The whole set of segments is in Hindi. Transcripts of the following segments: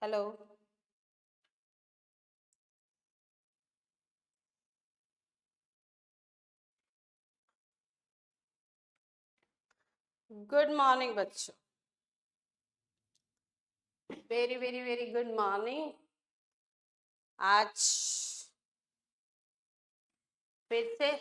हेलो। गुड मॉर्निंग बच्चों, very very very good morning. आज फिर से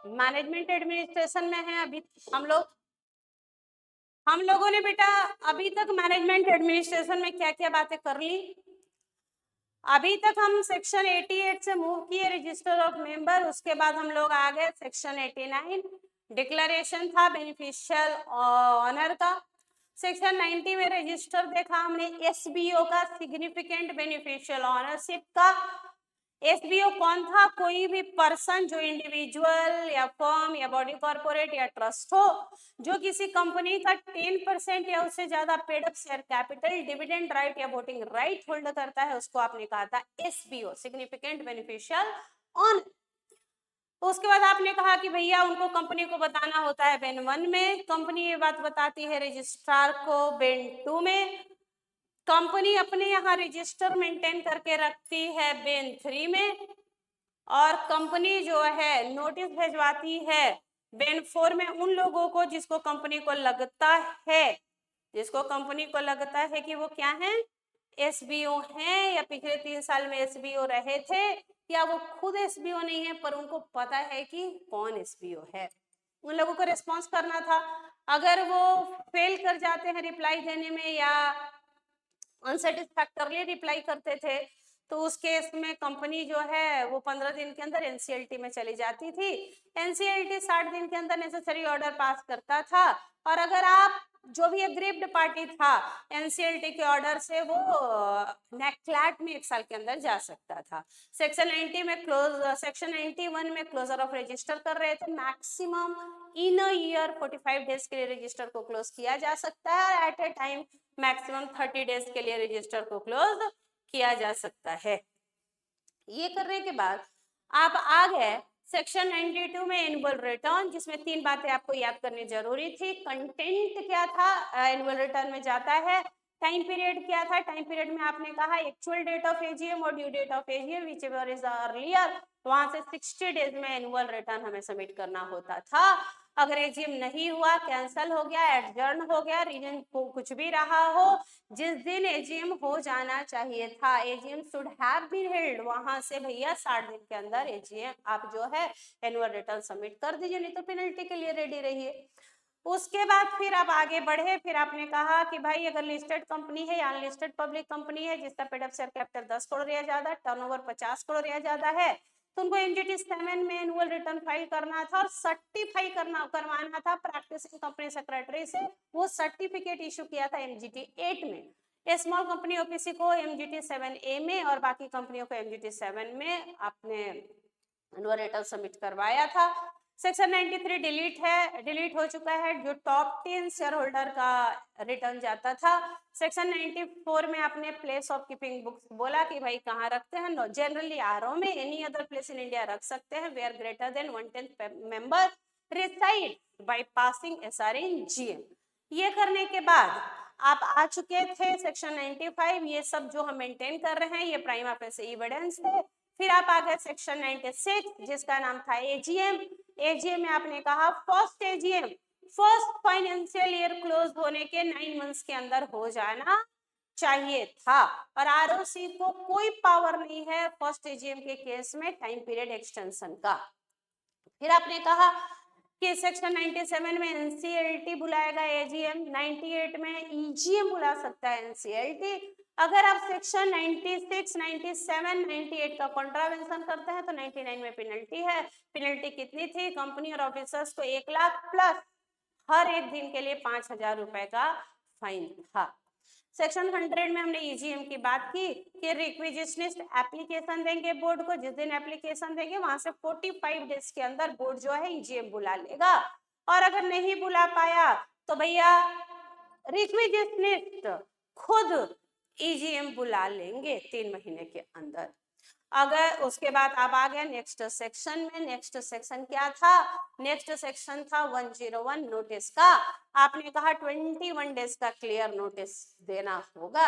मैनेजमेंट एडमिनिस्ट्रेशन में है। अभी हम लोगों ने बेटा अभी तक मैनेजमेंट एडमिनिस्ट्रेशन में क्या क्या बातें कर ली। अभी तक हम सेक्शन 88 से मूव किए रजिस्टर ऑफ मेंबर, उसके बाद हम लोग आ गए सेक्शन 89 डिक्लेरेशन था बेनिफिशियल ऑनर का। सेक्शन 90 में रजिस्टर देखा हमने एसबीओ का, सिग्निफिकेंट बेनिफिशियल ऑनरशिप का। एसबीओ कौन था? कोई भी पर्सन जो इंडिविजुअल या फर्म या बॉडी कॉर्पोरेट या ट्रस्ट हो, जो किसी कंपनी का 10% या उससे ज्यादा paid up share capital, dividend right या वोटिंग राइट होल्ड करता है, उसको आपने कहा था एसबीओ, सिग्निफिकेंट बेनिफिशियल ऑन। तो उसके बाद आपने कहा कि भैया उनको कंपनी को बताना होता है बेन 1 में, कंपनी ये बात बताती है रजिस्ट्रार को बेन 2 में, कंपनी अपने यहाँ रजिस्टर मेंटेन करके रखती है बेन 3 में, और कंपनी जो है नोटिस भेजवाती है बेन 4 में उन लोगों को जिसको कंपनी को लगता है कि वो क्या है, एसबीओ हैं, या पिछले 3 साल में एसबीओ रहे थे, या वो खुद एसबीओ नहीं है पर उनको पता है कि कौन एसबीओ है। उन लोगों को रिस्पॉन्स करना था। अगर वो फेल कर जाते हैं रिप्लाई देने में या अनसेटिस्फैक्टरली रिप्लाई करते थे, तो उस केस में कंपनी जो है वो 15 दिन के अंदर एनसीएलटी में चली जाती थी। एनसीएलटी 60 दिन के अंदर नेसेसरी ऑर्डर पास करता था, और अगर आप जो भी एग्रीव्ड पार्टी था एनसीएलटी के ऑर्डर से, वो नेक्लैट में 1 साल के अंदर जा सकता था। सेक्शन 91 में क्लोजर ऑफ रजिस्टर कर रहे थे, maximum in a year 45 days के लिए रजिस्टर को क्लोज किया जा सकता है, at a time maximum 30 days के लिए रजिस्टर को क्लोज किया जा सकता है। ये करने के बाद आप आ गए सेक्शन 92 में एनुअल रिटर्न, जिसमें 3 बातें आपको याद करनी जरूरी थी। कंटेंट क्या था एनुअल रिटर्न में जाता है, टाइम पीरियड क्या था, टाइम पीरियड में आपने कहा एक्चुअल डेट ऑफ एजीएम और due date of AGM whichever is earlier, वहां से 60 डेज में एनुअल रिटर्न हमें सबमिट करना होता था। अगर एजीएम नहीं हुआ, कैंसल हो गया, एडजर्न हो गया, रीजन कुछ भी रहा हो, जिस दिन एजीएम हो जाना चाहिए था, AGM should have been held, वहां से भैया 60 दिन के अंदर एजीएम आप जो है एनुअल रिटर्न सबमिट कर दीजिए, नहीं तो पेनल्टी के लिए रेडी रहिए। उसके बाद फिर आप आगे बढ़े, फिर आपने कहा कि भाई अगर लिस्टेड कंपनी है या अनलिस्टेड पब्लिक कंपनी है जिसका paid up share capital 10 crore या ज्यादा, टर्नओवर 50 करोड़ या ज्यादा है, तो उनको एमजीटी 7 में एनुअल रिटर्न फाइल करना था और सर्टिफाई करवाना था प्रैक्टिसिंग कंपनी सेक्रेटरी से। वो सर्टिफिकेट इशू किया था एमजीटी 8 में। स्मॉल कंपनी ओपीसी को एमजीटी 7A में और बाकी कंपनियों को एमजीटी 7 में आपने एनुअल रिटर्न सबमिट करवाया था। सेक्शन 93 डिलीट हो चुका है, जो टॉप 10 शेयर होल्डर का रिटर्न जाता था। सेक्शन 94 में आपने प्लेस ऑफ कीपिंग बुक्स बोला कि भाई कहाँ रखते हैं, जनरली आरओ में, any other place in India रख सकते हैं where greater than 1/10 member reside by passing SR in GM. ये करने के बाद आप आ चुके थे सेक्शन 95, ये सब जो हम मेंटेन कर रहे हैं ये प्राइमा फेसी एविडेंस है। फिर आप आ गए सेक्शन 96 जिसका नाम था एजीएम। एजीएम में आपने कहा first AGM first financial year close होने के 9 मंथ्स के अंदर हो जाना चाहिए था, और आरओसी को कोई पावर नहीं है फर्स्ट एजीएम के केस में टाइम पीरियड एक्सटेंशन का। फिर आपने कहा कि सेक्शन 97 में एनसीएलटी बुलाएगा एजीएम, 98 में ईजीएम बुला सकता है एनसीएलटी। अगर आप सेक्शन 96, 97, 98 का कॉन्ट्रावेंशन करते हैं तो 99 में पेनल्टी है। पेनल्टी कितनी थी? कंपनी और ऑफिसर्स को 1 लाख प्लस हर एक दिन के लिए 5,000 रुपए का फाइन था। सेक्शन 100 में हमने ईजीएम की बात की कि रिक्विजिशनिस्ट एप्लीकेशन देंगे बोर्ड को, जिस दिन एप्लीकेशन देंगे वहां से 45 डेज के अंदर बोर्ड जो है ईजीएम बुला लेगा। और अगर नहीं बुला पाया तो भैया रिक्विजिशनिस्ट खुद ईजीएम बुला लेंगे 3 महीने के अंदर। अगर उसके बाद अब आ गया नेक्स्ट सेक्शन में। नेक्स्ट सेक्शन क्या था? नेक्स्ट सेक्शन था 101 नोटिस का। आपने कहा 21 डेज का क्लियर नोटिस देना होगा।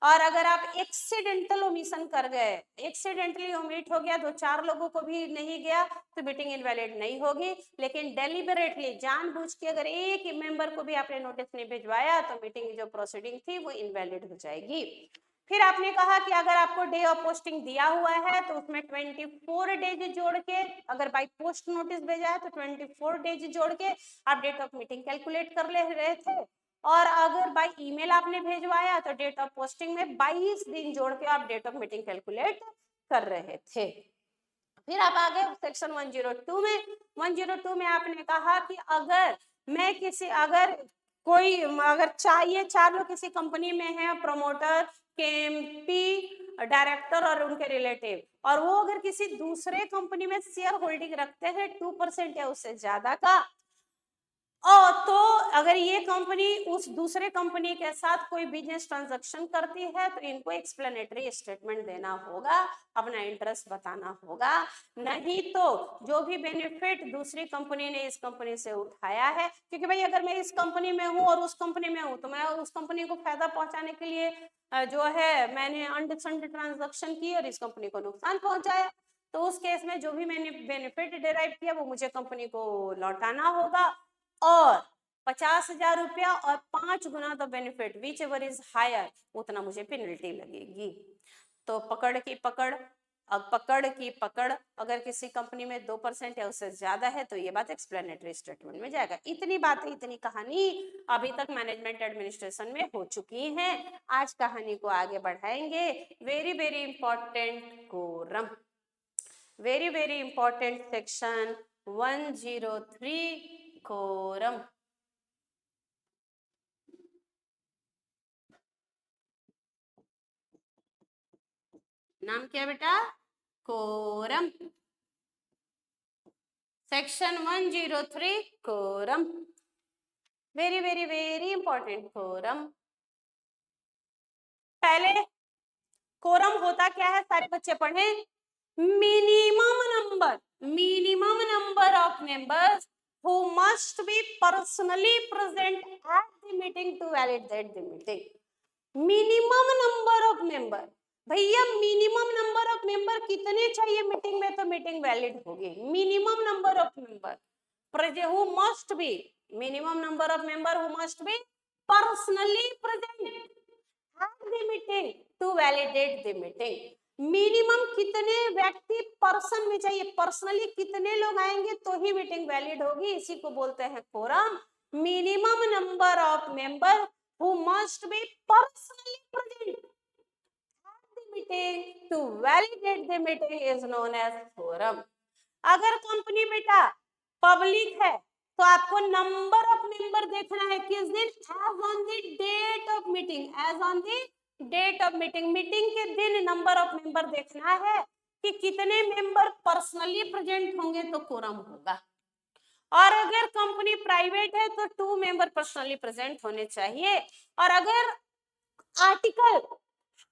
और अगर आप एक्सीडेंटल ओमिशन कर गए, एक्सीडेंटली ओमिट हो गया, 2-4 लोगों को भी नहीं गया तो मीटिंग इनवैलिड नहीं होगी। लेकिन डेलिबरेटली जानबूझ के अगर एक मेंबर को भी आपने नोटिस नहीं भिजवाया तो मीटिंग की जो प्रोसीडिंग थी वो इनवैलिड हो जाएगी। फिर आपने कहा कि अगर आपको डे ऑफ पोस्टिंग दिया हुआ है तो उसमें 24 डेज जोड़ के, अगर बाय पोस्ट नोटिस भेजा है तो 24 डेज जोड़ के आप डेट ऑफ मीटिंग कैलकुलेट कर ले रहे थे। और अगर बाय ईमेल आपने भेजवाया तो डेट ऑफ पोस्टिंग में 22 दिन जोड़ के आप डेट ऑफ मीटिंग कैलकुलेट कर रहे थे। फिर आप आ गए सेक्शन 102 में। 102 में आपने कहा कि अगर मैं किसी, अगर कोई, अगर चाहिए 4 लोग किसी कंपनी में है, प्रमोटर, केएमपी, डायरेक्टर और उनके रिलेटिव, और वो अगर किसी दूसरे कंपनी में शेयर होल्डिंग रखते हैं 2% या उससे ज्यादा का, और तो अगर ये कंपनी उस दूसरे कंपनी के साथ कोई बिजनेस ट्रांजैक्शन करती है तो इनको एक्सप्लेनेटरी स्टेटमेंट देना होगा, अपना इंटरेस्ट बताना होगा। नहीं तो जो भी बेनिफिट दूसरी कंपनी ने इस कंपनी से उठाया है, क्योंकि भाई अगर मैं इस कंपनी में हूँ और उस कंपनी में हूँ तो मैं उस कंपनी को फायदा पहुंचाने के लिए जो है मैंने अनडिसेंट ट्रांजैक्शन की और इस कंपनी को नुकसान पहुंचाया, तो उस केस में जो भी मैंने बेनिफिट डिराइव किया वो मुझे कंपनी को लौटाना होगा। और 50,000 रुपया और 5 गुना the benefit whichever is higher, उतना मुझे पेनल्टी लगेगी। तो पकड़ की पकड़, अब पकड़ की पकड़, अगर किसी कंपनी में 2% या उससे ज्यादा है तो ये बात एक्सप्लेनेटरी स्टेटमेंट में जाएगा। इतनी बातें, इतनी कहानी अभी तक मैनेजमेंट एडमिनिस्ट्रेशन में हो चुकी है। आज कहानी को आगे बढ़ाएंगे। Very very important quorum, very very important section 103 quorum. नाम क्या बेटा? Quorum. Section 103 quorum, very very very important quorum. पहले कोरम होता क्या है सारे बच्चे पढ़े। Minimum number of members who must be personally present at the meeting to validate the meeting. Minimum number of member, भैया मिनिमम नंबर ऑफ मेंबर कितने चाहिए मीटिंग में तो मीटिंग वैलिड होगी। Minimum number of member who must be, minimum number of member who must be personally present at the meeting to validate the meeting. Minimum कितने व्यक्ति पर्सन में चाहिए, पर्सनली कितने लोग आएंगे तो ही मीटिंग वैलिड होगी, इसी को बोलते हैं quorum. Minimum number of member who must be personally present at the meeting to validate the meeting is known as quorum. अगर कंपनी बेटा पब्लिक है तो आपको नंबर ऑफ मेंबर देखना है किस दिन, as on the date of meeting, as on the date of meeting, meeting के दिन नंबर ऑफ मेंबर देखना है कि कितने मेंबर पर्सनली प्रेजेंट होंगे तो कोरम होगा। और अगर कंपनी प्राइवेट है तो 2 मेंबर पर्सनली प्रेजेंट होने चाहिए। और अगर article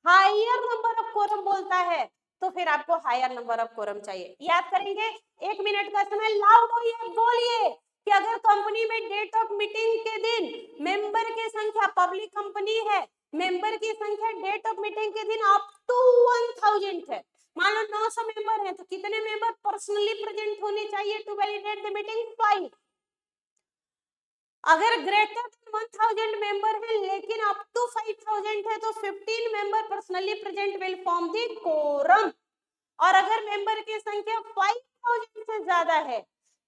higher number of quorum बोलता है तो फिर आपको हायर नंबर ऑफ कोरम चाहिए। याद करेंगे, 1 मिनट का समय, लाउड होइए, बोलिए कि अगर कंपनी में डेट ऑफ मीटिंग के दिन मेंबर की संख्या, पब्लिक कंपनी है, मेंबर की संख्या डेट ऑफ मीटिंग के दिन अप टू 1000 है, मान लो 900 मेंबर है तो कितने मेंबर पर्सनली प्रेजेंट होने चाहिए टू वैलिडेट द मीटिंग? 5। अगर ग्रेटर देन 1000 मेंबर है लेकिन अप टू 5000 है तो 15 member personally present will form the quorum. और अगर मेंबर की संख्या 5000 से ज्यादा है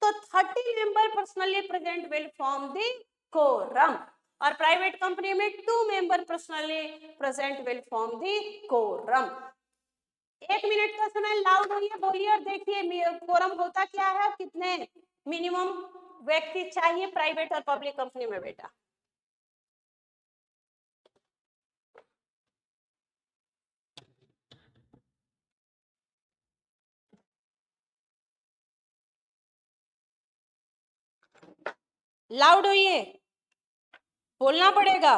तो 30 member personally present will form the quorum, और प्राइवेट कंपनी में 2 member personally present will form the quorum. 1 minute का समय लाउड होइए, बोलिए और देखिए कोरम होता क्या है, कितने मिनिमम व्यक्ति चाहिए प्राइवेट और पब्लिक कंपनी में बेटा। लाउड होइए, बोलना पड़ेगा।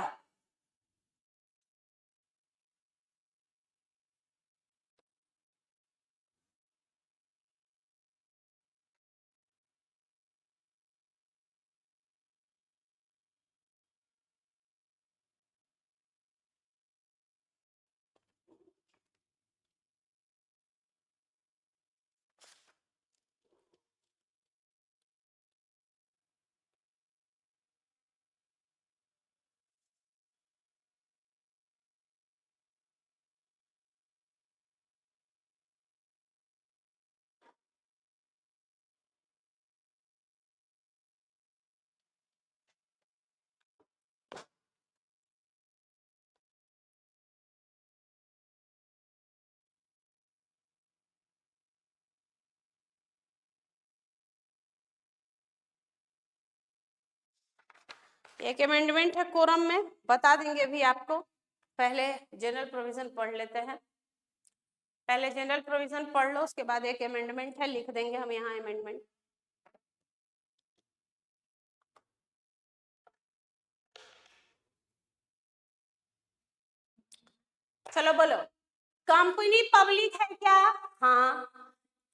एक अमेंडमेंट है कोरम में, बता देंगे भी आपको। पहले जनरल प्रोविजन पढ़ लेते हैं, पहले जनरल प्रोविजन पढ़ लो, उसके बाद एक अमेंडमेंट है, लिख देंगे हम यहाँ अमेंडमेंट। चलो बोलो, कंपनी पब्लिक है क्या? हाँ।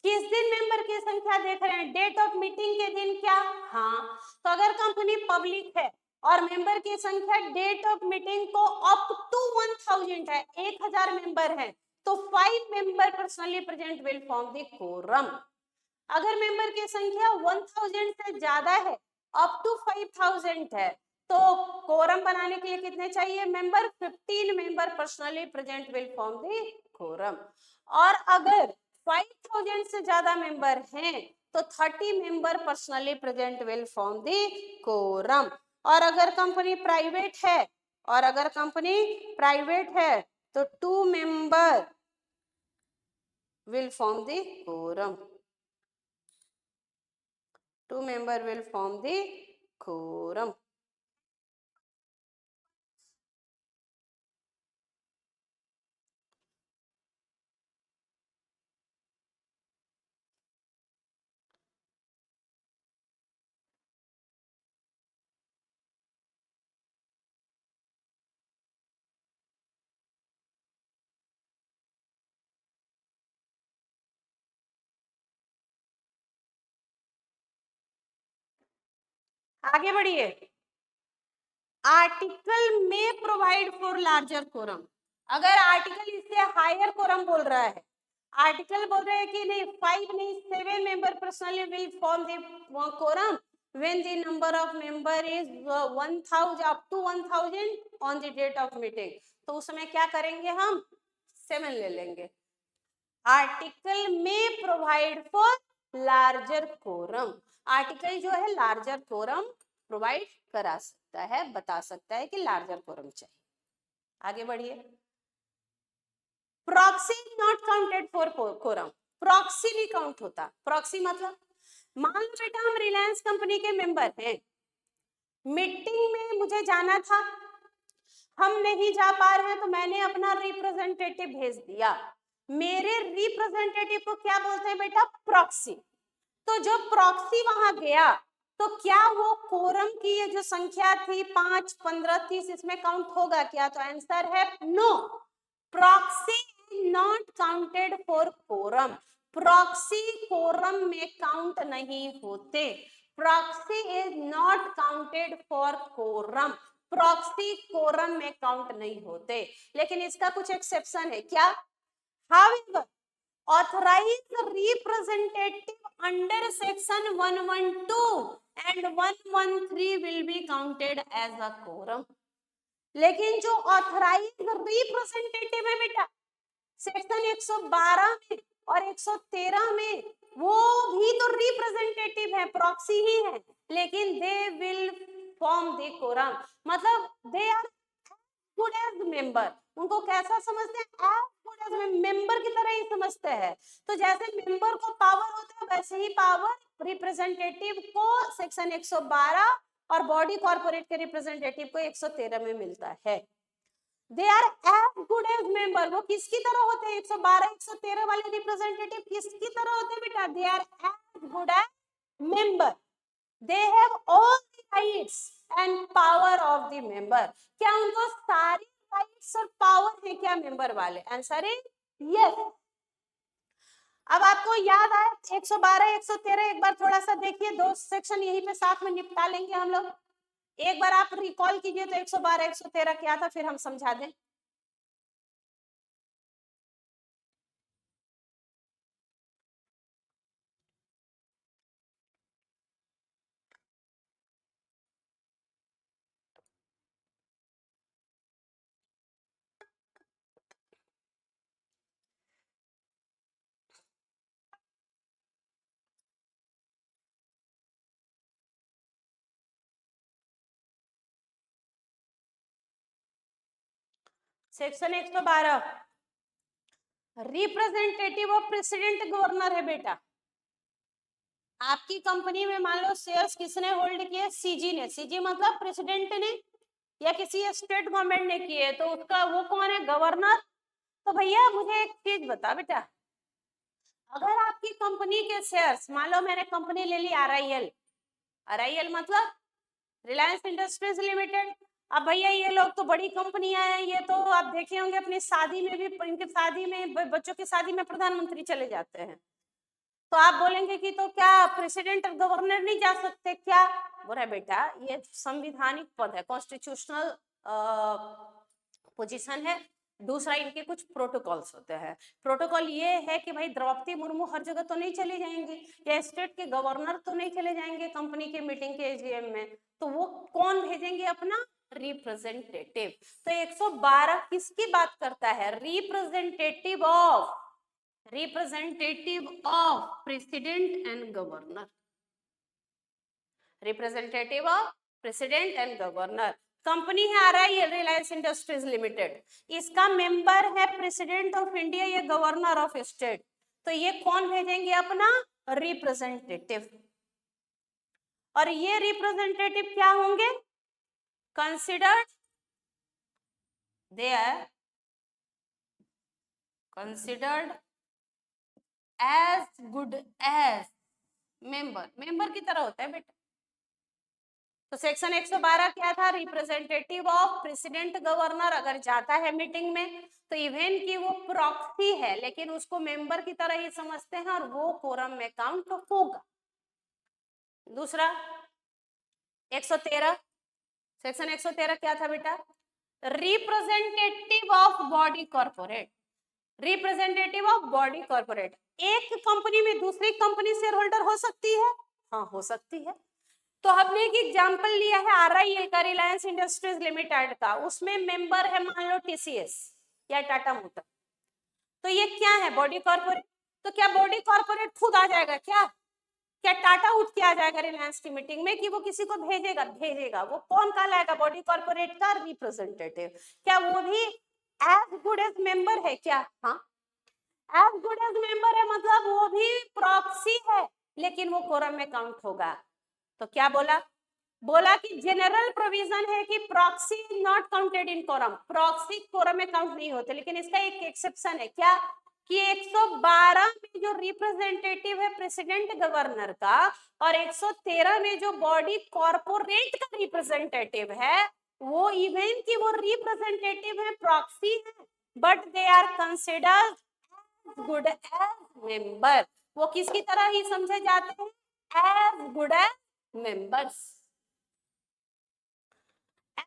किस दिन मेंबर की संख्या देख रहे हैं? डेट ऑफ मीटिंग के दिन क्या? हाँ। तो अगर कंपनी पब्लिक है और मेंबर की संख्या डेट ऑफ मीटिंग को अप टू 1000 है, 1000 मेंबर है, तो 5 member personally present will form the quorum. अगर मेंबर की संख्या 1000 से ज्यादा है, अप टू 5000 है, तो कोरम बनाने के लिए कितने चाहिए member? 15 member personally present will form the quorum. और अगर 5000 से ज्यादा मेंबर हैं तो 30 member personally present will form the quorum. और अगर कंपनी प्राइवेट है, और अगर कंपनी प्राइवेट है तो 2 member will form the quorum, 2 member will form the quorum. आगे बढ़िए। आर्टिकल में प्रोवाइड फॉर लार्जर कोरम, अगर आर्टिकल इससे हायर कोरम बोल रहा है, आर्टिकल बोल रहे हैं कि नहीं 5 नहीं 7 member personally will form the quorum when the number of member is 1000 up to 1000 on the date of meeting, तो उस समय क्या करेंगे हम? 7 ले लेंगे। आर्टिकल में provide for larger quorum, article जो है लार्जर कोरम प्रोवाइड करा सकता है, बता सकता है कि लार्जर कोरम चाहिए। आगे बढ़िए। Proxy not counted for quorum, proxy नहीं काउंट होता। प्रॉक्सी मतलब, मान लो बेटा हम रिलायंस कंपनी के मेंबर हैं, मीटिंग में मुझे जाना था, हम नहीं जा पा रहे हैं तो मैंने अपना रिप्रेजेंटेटिव भेज दिया, मेरे रिप्रेजेंटेटिव को क्या बोलते हैं बेटा? प्रॉक्सी। तो जो प्रॉक्सी वहां गया तो क्या वो कोरम की ये जो संख्या थी 5, 15, 30 इसमें काउंट होगा क्या? तो आंसर है no, proxy not counted for quorum, proxy quorum में काउंट नहीं होते, proxy is not counted for quorum, proxy quorum में काउंट नहीं होते। लेकिन इसका कुछ एक्सेप्शन है, क्या? However, authorized representative under section 112 and 113 will be counted as a quorum. लेकिन जो ऑथराइज्ड रिप्रेजेंटेटिव है बेटा, सेक्शन 112 में और 113 में वो भी तो रिप्रेजेंटेटिव है, प्रॉक्सी ही है, लेकिन they will form the quorum, मतलब they are good as member. उनको कैसा समझते हैं? एज गुड एज मेंबर की तरह ही समझते हैं। तो जैसे मेंबर को पावर होता है वैसे ही पावर रिप्रेजेंटेटिव को सेक्शन 112 और बॉडी कॉर्पोरेट के रिप्रेजेंटेटिव को 113 में मिलता है। They are as good as member. वो किसकी तरह होते हैं? 112 113 वाले रिप्रेजेंटेटिव किसकी तरह होते हैं बेटा? They are as good as member. They have all the rights and power of the member. क्या उनको सारी राइट्स और पावर है क्या मेंबर वाले? Answer is yes. अब आपको याद आए 112 113, एक बार थोड़ा सा देखिए, दो सेक्शन यहीं पे साथ में निपटा लेंगे हम लोग। एक बार आप रिकॉल कीजिए तो 112 113 क्या था, फिर हम समझा दें। Section 112 representative of president governor है बेटा। आपकी कंपनी में मान लो शेयर्स किसने होल्ड किए? सीजी ने। सीजी मतलब प्रेसिडेंट ने या किसी स्टेट गवर्नमेंट ने किए, तो उसका वो कौन है? गवर्नर। तो भैया मुझे एक चीज बता बेटा, अगर आपकी कंपनी के शेयर्स, मान लो मैंने कंपनी ले ली आरआईएल, आरआईएल मतलब रिलायंस इंडस्ट्रीज लिमिटेड। अब भैया ये लोग तो बड़ी कंपनियां हैं, ये तो आप देखे होंगे अपनी शादी में भी, इनके शादी में, बच्चों की शादी में प्रधानमंत्री चले जाते हैं। तो आप बोलेंगे कि तो क्या प्रेसिडेंट और गवर्नर नहीं जा सकते क्या? बोला बेटा ये संवैधानिक पद है, कॉन्स्टिट्यूशनल पोजीशन है। दूसरा इनके कुछ प्रोटोकॉल्स होते हैं। प्रोटोकॉल ये है कि भाई द्रौपदी मुर्मू हर जगह तो नहीं चली जाएंगी, या स्टेट के गवर्नर तो नहीं चले जाएंगे कंपनी के मीटिंग के एजीएम में, तो वो कौन भेजेंगे? अपना रिप्रेजेंटेटिव। तो 112 किसकी बात करता है? Representative of president and governor. Representative of president and governor. Company है आरआईएल, रिलायंस इंडस्ट्रीज लिमिटेड, इसका मेंबर है प्रेसिडेंट ऑफ इंडिया या गवर्नर ऑफ स्टेट। तो ये कौन भेजेंगे? अपना रिप्रेजेंटेटिव। और ये रिप्रेजेंटेटिव क्या होंगे? Considered, they are considered as good as member. Member की तरह होता है बेटा। तो सेक्शन 112 क्या था? रिप्रेजेंटेटिव ऑफ प्रेसिडेंट गवर्नर अगर जाता है मीटिंग में तो इवन की वो प्रॉक्सी है, लेकिन उसको मेंबर की तरह ही समझते हैं और वो कोरम में काउंट होगा। दूसरा 113, सेक्शन 113 क्या था बेटा? Representative of body corporate. Representative of body corporate. एक कंपनी में दूसरी कंपनी शेयर होल्डर हो सकती है? हाँ हो सकती है। तो हमने एक एग्जांपल लिया है आरआईएल का, रिलायंस इंडस्ट्रीज लिमिटेड का, उसमें मेंबर है मान लो टीसीएस या टाटा मोटर। तो ये क्या है? Body corporate. तो क्या बॉडी कॉर्पोरेट खुद आ जाएगा क्या? क्या टाटा उठ के आ जाएगा रिलायंस की मीटिंग में कि वो किसी को भेजेगा? भेजेगा। वो कौन कहलाएगा? बॉडी कॉर्पोरेट का रिप्रेजेंटेटिव। क्या वो भी एज गुड एज मेंबर है क्या? हाँ एज गुड एज मेंबर है, मतलब वो भी प्रॉक्सी है, लेकिन वो कोरम में काउंट होगा। तो क्या बोला? बोला कि जनरल प्रोविजन है कि proxy not counted in quorum. Proxy quorum में काउंट नहीं होते, लेकिन इसका एक एक्सेप्शन है। क्या? कि 112 में जो रिप्रेजेंटेटिव है प्रेसिडेंट गवर्नर का, और 113 में जो बॉडी कॉर्पोरेट का रिप्रेजेंटेटिव है, वो इवन की वो रिप्रेजेंटेटिव है, प्रॉक्सी है, but they are considered good as member. वो किसकी तरह ही समझे जाते हैं? As good as members.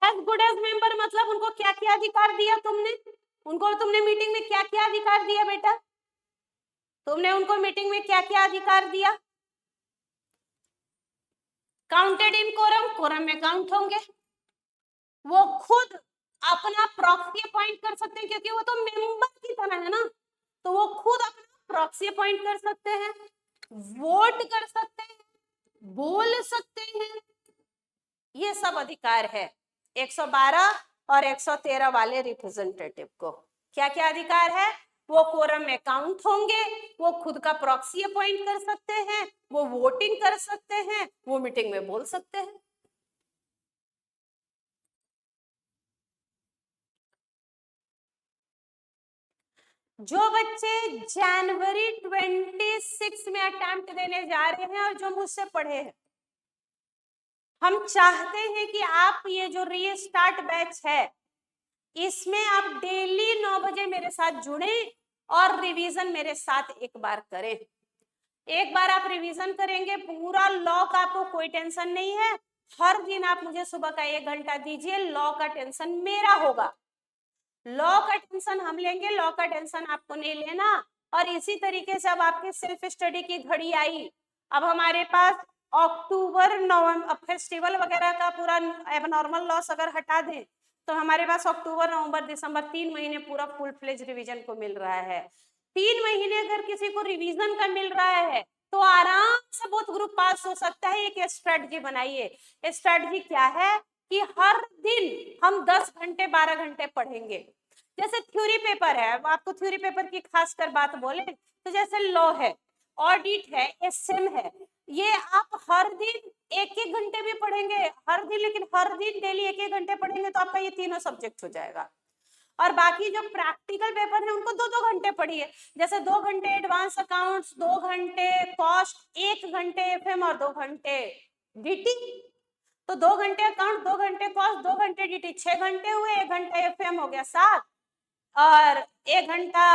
As good as member मतलब उनको क्या क्या अधिकार दिया तुमने? उनको तुमने मीटिंग में क्या क्या अधिकार दिया बेटा? तुमने उनको मीटिंग में क्या क्या अधिकार दिया? काउंटेड इन कोरम, कोरम में काउंट होंगे। वो खुद अपना प्रॉक्सी अपॉइंट कर सकते हैं, क्योंकि वो तो मेंबर की तरह है ना, तो वो खुद अपना प्रॉक्सी अपॉइंट कर सकते हैं। वोट कर सकते हैं, बोल सकते हैं, ये सब अधिकार है 112 और 113 वाले रिप्रेजेंटेटिव को। क्या क्या अधिकार है? वो कोरम में काउंट होंगे, वो खुद का प्रॉक्सी अपॉइंट कर सकते हैं, वो वोटिंग कर सकते हैं, वो मीटिंग में बोल सकते हैं। जो बच्चे जनवरी 26 में अटेम्प्ट देने जा रहे हैं और जो मुझसे पढ़े हैं, हम चाहते हैं कि आप ये जो रीस्टार्ट बैच है इसमें आप डेली 9 बजे मेरे साथ जुड़े और रिवीजन मेरे साथ एक बार करें। एक बार आप रिवीजन करेंगे पूरा लॉ का, आपको कोई टेंशन नहीं है। हर दिन आप मुझे सुबह का 1 घंटा दीजिए, लॉ का टेंशन मेरा होगा, लॉ का टेंशन हम लेंगे, लॉ का टेंशन आपको नहीं लेना। और इसी तरीके से अब आपकी सेल्फ स्टडी की घड़ी आई। अब हमारे पास अक्टूबर नवंबर फेस्टिवल वगैरह का पूरा एबनॉर्मल लॉस अगर हटा दें तो हमारे पास अक्टूबर नवंबर दिसंबर 3 महीने पूरा फुल फ्लेज रिवीजन को मिल रहा है। 3 महीने अगर किसी को रिवीजन का मिल रहा है तो आराम से बोथ ग्रुप पास हो सकता है। एक स्ट्रेटजी बनाइए। स्ट्रेटजी क्या है कि हर दिन हम 10 घंटे 12 घंटे पढ़ेंगे। जैसे थ्योरी पेपर है, आपको थ्योरी पेपर की खासकर बात बोले तो जैसे लॉ है, ऑडिट है, एसएम है, ये आप हर दिन 1-1 घंटे भी पढ़ेंगे हर दिन, लेकिन हर दिन डेली 1-1 घंटे पढ़ेंगे तो आपका ये तीनों सब्जेक्ट हो जाएगा। और बाकी जो प्रैक्टिकल पेपर है उनको 2-2 घंटे पढ़िए। जैसे 2 घंटे एडवांस अकाउंट्स, 2 घंटे कॉस्ट, 1 घंटे एफएम और 2 घंटे डीटी। तो 2 घंटे अकाउंट, 2 घंटे कॉस्ट, 2 घंटे डीटी, 6 घंटे हुए, 1 घंटा एफएम हो गया 7 और 1 घंटा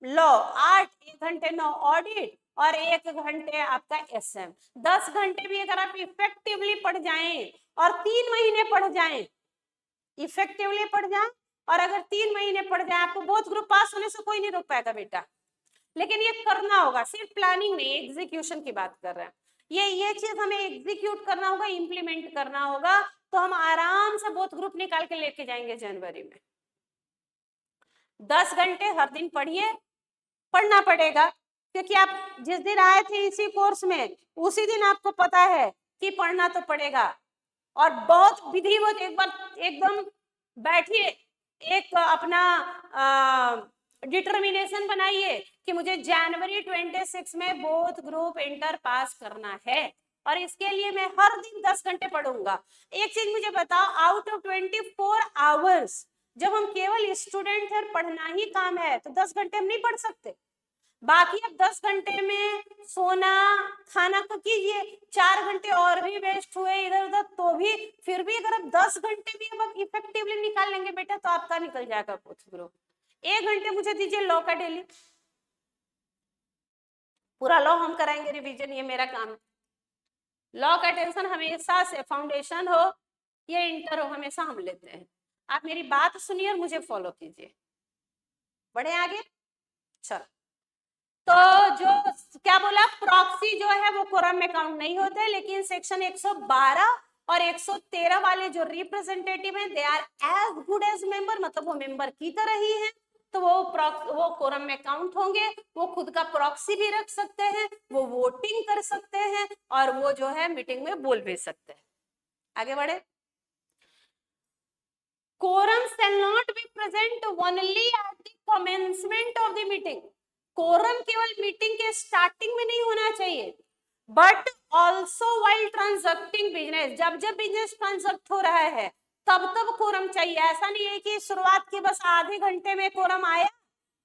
लॉ 8, 1 घंटे 9 ऑडिट और 1 घंटे आपका एसएम। 10 घंटे भी अगर आप इफेक्टिवली पढ़ जाएं और 3 महीने पढ़ जाएं, इफेक्टिवली पढ़ जाएं और अगर 3 महीने पढ़ जाए, आपको बोथ ग्रुप पास होने से कोई नहीं रोक पाएगा बेटा। लेकिन ये करना होगा, सिर्फ प्लानिंग नहीं, एग्जीक्यूशन की बात कर रहे हैं। ये चीज हमें एग्जीक्यूट करना होगा, इंप्लीमेंट करना होगा, तो हम आराम से बोथ ग्रुप निकाल के लेके जाएंगे जनवरी में। 10 घंटे हर दिन पढ़िए, पढ़ना पड़ेगा क्योंकि आप जिस दिन आए थे इसी कोर्स में उसी दिन आपको पता है कि पढ़ना तो पड़ेगा। और बहुत विधिवत एक बार एकदम बैठिए, एक अपना डिटर्मिनेशन बनाइए कि मुझे जनवरी 26 में बोथ ग्रुप इंटर पास करना है और इसके लिए मैं हर दिन 10 घंटे पढ़ूंगा। एक चीज मुझे बताओ, आउट ऑफ 24 आवर्स जब हम केवल स्टूडेंट है, पढ़ना ही काम है, तो 10 घंटे हम नहीं पढ़ सकते। बाकी अब 10 घंटे में सोना खाना तो कीजिए, 4 घंटे और भी वेस्ट हुए इधर उधर तो भी, फिर भी अगर आप 10 घंटे भी अब इफेक्टिवली निकाल लेंगे बेटा तो आपका निकल जाएगा बोथ ग्रुप। 1 घंटे मुझे दीजिए लॉ का डेली, पूरा लॉ हम कराएंगे रिवीजन, ये मेरा काम है। लॉ का टेंशन हमेशा से फाउंडेशन हो या इंटर हो हमेशा हम लेते हैं। आप मेरी बात सुनिए और मुझे फॉलो कीजिए, बढ़े आगे। चलो, तो जो क्या बोला, प्रॉक्सी जो है वो कोरम में काउंट नहीं होते, लेकिन सेक्शन 112 और 113 वाले जो रिप्रेजेंटेटिव हैं they are as good as member, मतलब वो मेंबर की तरह ही है, तो वो कोरम में काउंट होंगे। वो खुद का प्रॉक्सी भी रख सकते हैं, वो वोटिंग कर सकते हैं और वो जो है मीटिंग में बोल भी सकते हैं। आगे बढ़े। quorum shall not be present only at the commencement of the meeting. Quorum केवल मीटिंग के स्टार्टिंग में नहीं होना चाहिए, but also while transacting business, जब जब बिजनेस ट्रांजैक्ट हो रहा है तब तब कोरम चाहिए। ऐसा नहीं है कि शुरुआत के बस आधे घंटे में कोरम आया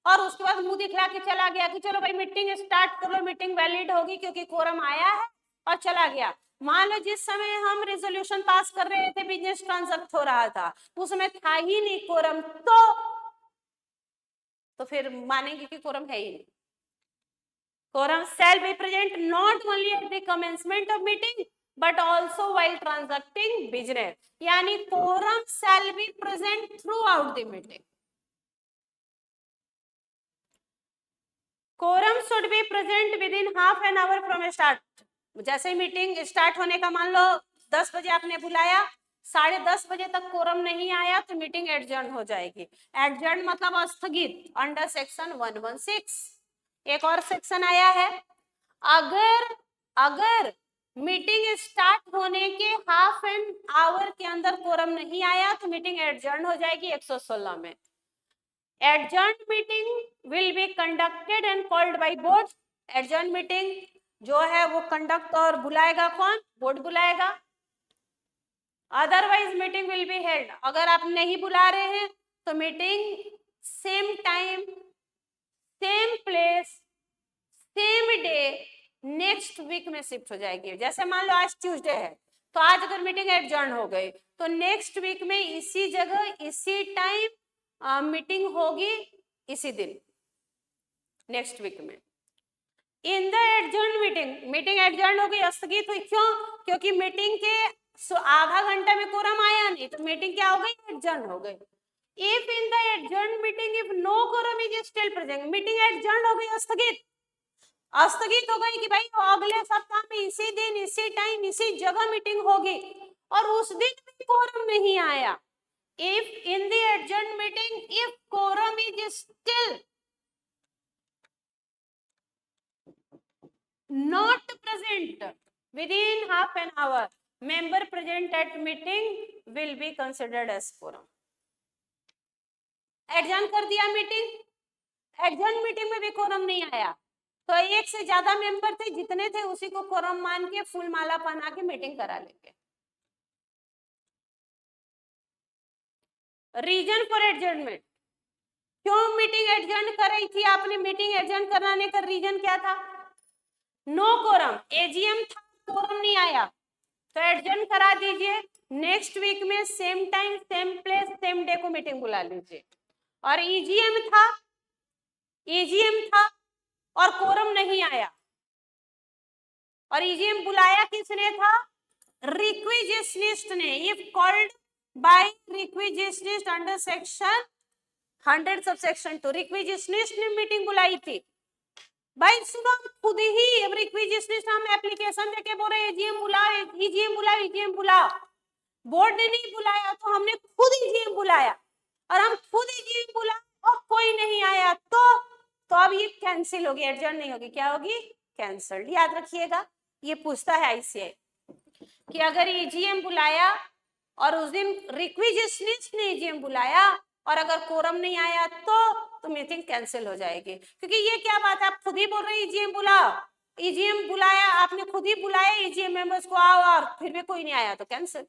और उसके बाद मुंह दिखला के चला गया कि चलो भाई मीटिंग स्टार्ट कर लो, मीटिंग वैलिड होगी क्योंकि कोरम आया है, और चला गया। मान लो जिस समय हम रेजोल्यूशन पास कर रहे थे बिजनेस ट्रांजैक्ट हो रहा था, उस समय था ही नहीं कोरम, तो फिर मानेंगे कि कोरम है ही नहीं। Quorum shall be present not only at the commencement of meeting but also while transacting business, यानी quorum shall be present throughout the meeting. Quorum should be present within half an hour from start. जैसे मीटिंग स्टार्ट होने का मान लो 10 बजे आपने बुलाया, 10:30 बजे तक कोरम नहीं आया तो मीटिंग एडजर्न हो जाएगी। एडजर्न मतलब स्थगित अंडर सेक्शन 116। एक और सेक्शन आया है अगर अगर मीटिंग स्टार्ट होने के हाफ एन आवर के अंदर कोरम नहीं आया तो मीटिंग एडजर्न हो जाएगी 116 में। Adjourn meeting will be conducted and called by board. Adjourn meeting जो है वो कंडक्ट और बुलाएगा कौन? बोर्ड बुलाएगा। Otherwise meeting will be held, अगर आप नहीं बुला रहे हैं तो meeting same time, same place, same day next week में शिफ्ट हो जाएगी। जैसे मान लो आज ट्यूसडे है तो आज अगर मीटिंग एडजर्न हो गई तो नेक्स्ट वीक में इसी जगह इसी टाइम मीटिंग होगी, इसी दिन नेक्स्ट वीक में। इन द एडजर्न मीटिंग एडजर्न हो गई, स्थगित हुई। क्यों? क्योंकि मीटिंग के आधा घंटा में कोरम आया नहीं तो मीटिंग क्या हो गई? एडजर्न हो गई। If in the adjourn meeting if no quorum is still present, meeting adjourn हो गई, स्थगित हो गई कि भाई अगले सप्ताह में इसी दिन इसी टाइम इसी जगह मीटिंग होगी और उस दिन भी कोरम नहीं आया। If in the adjourn meeting if quorum is still not present within half an hour, member present at meeting will be considered as quorum। Adjourn कर दिया मीटिंग, एडजर्न मीटिंग में भी कोरम नहीं आया तो एक से ज्यादा मेंबर थे, जितने थे उसी को कोरम मान के फूल माला पहना के मीटिंग करा लेंगे। रीजन फॉर एडजर्नमेंट, क्यों मीटिंग एडजर्न कर रही थी आपने? मीटिंग एडजर्न कराने का रीजन क्या था? नो कोरम, एजीएम था, कोरम नहीं आया तो एडजर्न करा दीजिए। नेक्स्ट वीक में same time same place same day को मीटिंग बुला लीजिए। और ईजीएम था और कोरम नहीं आया, और ईजीएम बुलाया किसने था? रिक्विजिशनिस्ट ने। If called by requisitionist under section 100 subsection 2, requisitionist ने मीटिंग बुलाई थी। भाई सुनो, खुद ही रिक्विजिशनिस्ट हम एप्लीकेशन देके बोल रहे एजीएम बुलाओ, ईजीएम बुलाओ, ईजीएम बुलाओ। बोर्ड ने नहीं बुलाया तो हमने खुद ईजीएम बुलाया, और हम खुद ईजीएम बुलाए और कोई नहीं आया तो अब ये कैंसिल होगी, एडजर्न नहीं होगी, क्या होगी? कैंसल्ड। याद रखिएगा, ये पूछता है आईसीआई कि अगर ईजीएम बुलाया और उस दिन रिक्विजिशनिस्ट ने ईजीएम बुलाया और अगर कोरम नहीं आया तो मीटिंग कैंसिल हो जाएगी। क्योंकि ये क्या बात है, आप खुद ही बोल रहे हैं ईजीएम बुलाओ, ईजीएम बुलाया, आपने खुद ही बुलाया ईजीएम मेंबर्स को आओ और फिर भी कोई नहीं आया तो कैंसिल।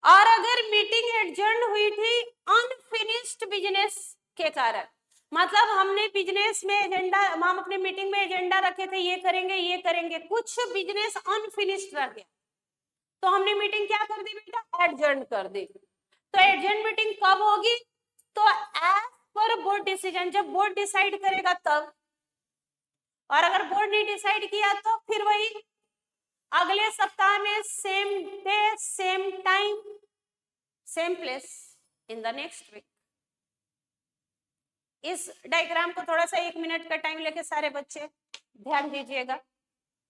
और अगर मीटिंग एडजर्न हुई थी अनफिनिश्ड बिजनेस के कारण, मतलब हमने बिजनेस में एजेंडा, हम अपने मीटिंग में एजेंडा रखे थे ये करेंगे, कुछ बिजनेस अनफिनिश्ड रह गया तो हमने मीटिंग क्या कर दी बेटा? एडजर्न कर दी। तो एडजर्न मीटिंग कब होगी? तो एज पर बोर्ड डिसीजन, जब बोर्ड डिसाइड करेगा तब। और अगर बोर्ड नहीं डिसाइड किया तो फिर वही अगले सप्ताह में same day same time same place in the next week. इस डायग्राम को थोड़ा सा 1 मिनट का टाइम लेके सारे बच्चे ध्यान दीजिएगा।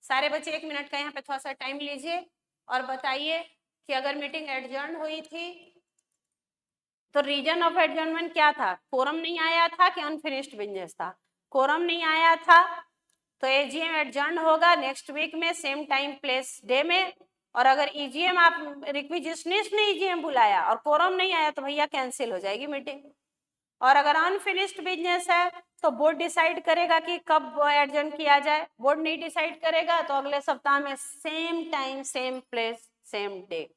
सारे बच्चे 1 मिनट का यहाँ पे थोड़ा सा टाइम लीजिए और बताइए कि अगर मीटिंग एडजर्न हुई थी तो रीजन ऑफ एडजर्नमेंट क्या था? कोरम नहीं आया था कि अनफिनिश्ड बिजनेस था? कोरम नहीं आया था तो एजीएम एडजर्न होगा नेक्स्ट वीक में सेम टाइम प्लेस डे में। और अगर ईजीएम आप रिक्विजिशनिस्ट ने ईजीएम बुलाया और कोरम नहीं आया तो भैया कैंसिल हो जाएगी मीटिंग। और अगर अनफिनिश्ड बिजनेस है तो बोर्ड डिसाइड करेगा कि कब एडजर्न किया जाए। बोर्ड नहीं डिसाइड करेगा तो अगले सप्ताह में same time same place same day.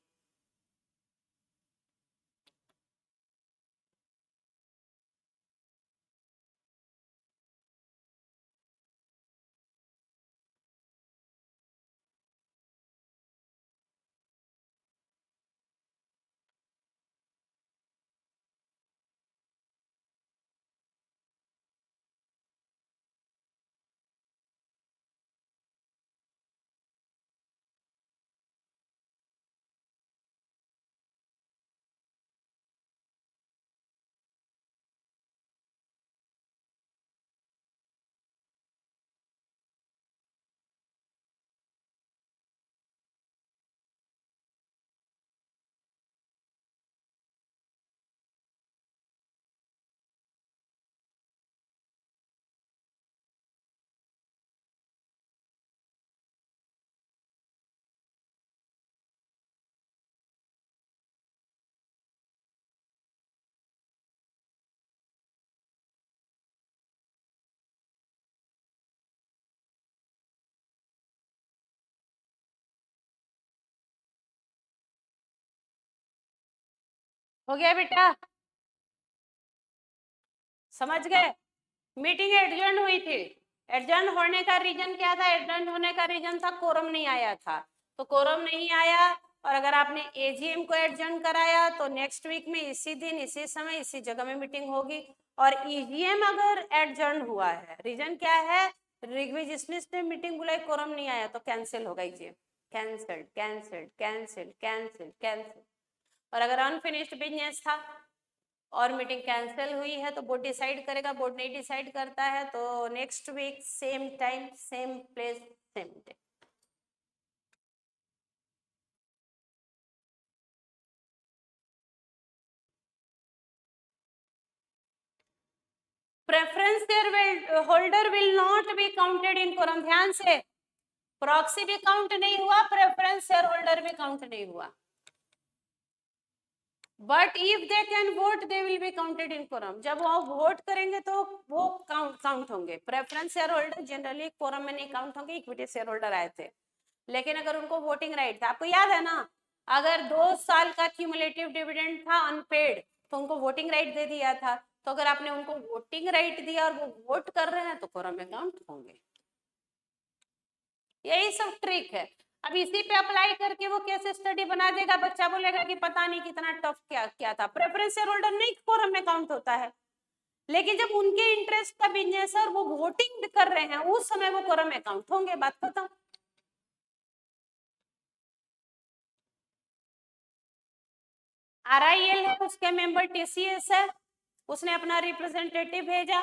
हो गया बेटा, समझ गए? मीटिंग एडजर्न हुई थी। एडजर्न होने का रीजन क्या था? एडजर्न होने का रीजन था कोरम नहीं आया था। तो कोरम नहीं आया, और अगर आपने एजीएम को एडजर्न कराया तो नेक्स्ट वीक में इसी दिन इसी समय इसी जगह में मीटिंग होगी। और ईजीएम अगर एडजर्न हुआ है, रीजन क्या है? रिग्विजिशनिस ने मीटिंग बुलाई, कोरम नहीं आया, तो कैंसिल होगा EGM. Cancelled cancelled cancelled cancelled cancel. और अगर अनफिनिश्ड बिजनेस था और मीटिंग कैंसिल हुई है तो बोर्ड डिसाइड करेगा। बोर्ड नहीं डिसाइड करता है तो next week same time same place same day. Preference share holder will not be counted in quorum. ध्यान से, प्रॉक्सी भी काउंट नहीं हुआ, प्रेफरेंस शेयर होल्डर भी काउंट नहीं हुआ, but if they can vote they will be counted in quorum. जब वो वोट करेंगे तो वो काउंट होंगे। Preference share holder generally quorum में नहीं काउंट होंगे, इक्विटी शेयर होल्डर आए थे। लेकिन अगर उनको वोटिंग राइट था, आपको याद है ना, अगर 2 साल का क्यूमुलेटिव डिविडेंड था अनपेड तो उनको वोटिंग राइट दे दिया था। तो अगर आपने उनको वोटिंग राइट दिया और वो वोट कर रहे हैं तो कोरम में काउंट होंगे। यही सब ट्रिक है। अब इसी पे अप्लाई करके वो कैसे स्टडी बना देगा, बच्चा बोलेगा कि पता नहीं कितना टफ क्या क्या था। प्रेफरेंस शेयर होल्डर नहीं कोरम में काउंट होता है, लेकिन जब उनके इंटरेस्ट का बिजनेस है और वो वोटिंग कर रहे हैं उस समय वो कोरम में काउंट होंगे। बात खत्म। आरआईएल है, उसके मेंबर टीसीएस है, उसने अपना रिप्रेजेंटेटिव भेजा।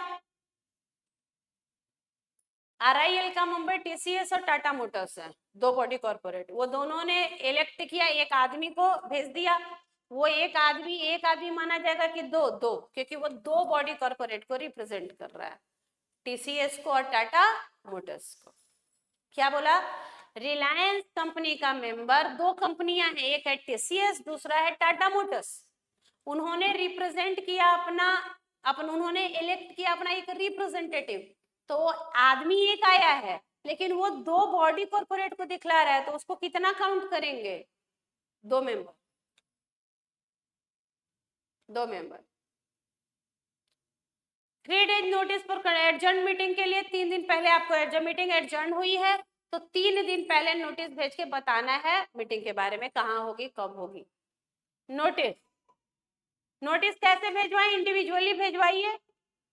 आरआईएल का मेंबर टीसीएस और टाटा मोटर्स है, दो बॉडी कॉर्पोरेट। वो दोनों ने इलेक्ट किया, एक आदमी को भेज दिया। वो एक आदमी माना जाएगा कि दो दो, क्योंकि वो दो बॉडी कॉर्पोरेट को रिप्रेजेंट कर रहा है, टीसीएस को और टाटा मोटर्स को। क्या बोला? रिलायंस कंपनी का मेंबर, दो कंपनियां हैं, एक है टीसीएस दूसरा है टाटा मोटर्स। उन्होंने रिप्रेजेंट किया उन्होंने इलेक्ट किया अपना एक रिप्रेजेंटेटिव। तो आदमी एक आया है लेकिन वो दो बॉडी कॉर्पोरेट को दिखला रहा है, तो उसको कितना काउंट करेंगे? दो मेंबर, दो मेंबर। 3 डेज नोटिस पर एडजर्न मीटिंग के लिए 3 दिन पहले आपको एडजर्न मीटिंग एडजर्न हुई है तो 3 दिन पहले नोटिस भेज के बताना है मीटिंग के बारे में, कहाँ होगी कब होगी। नोटिस नोटिस कैसे भेजवाएं? इंडिविजुअली भेजवाइए,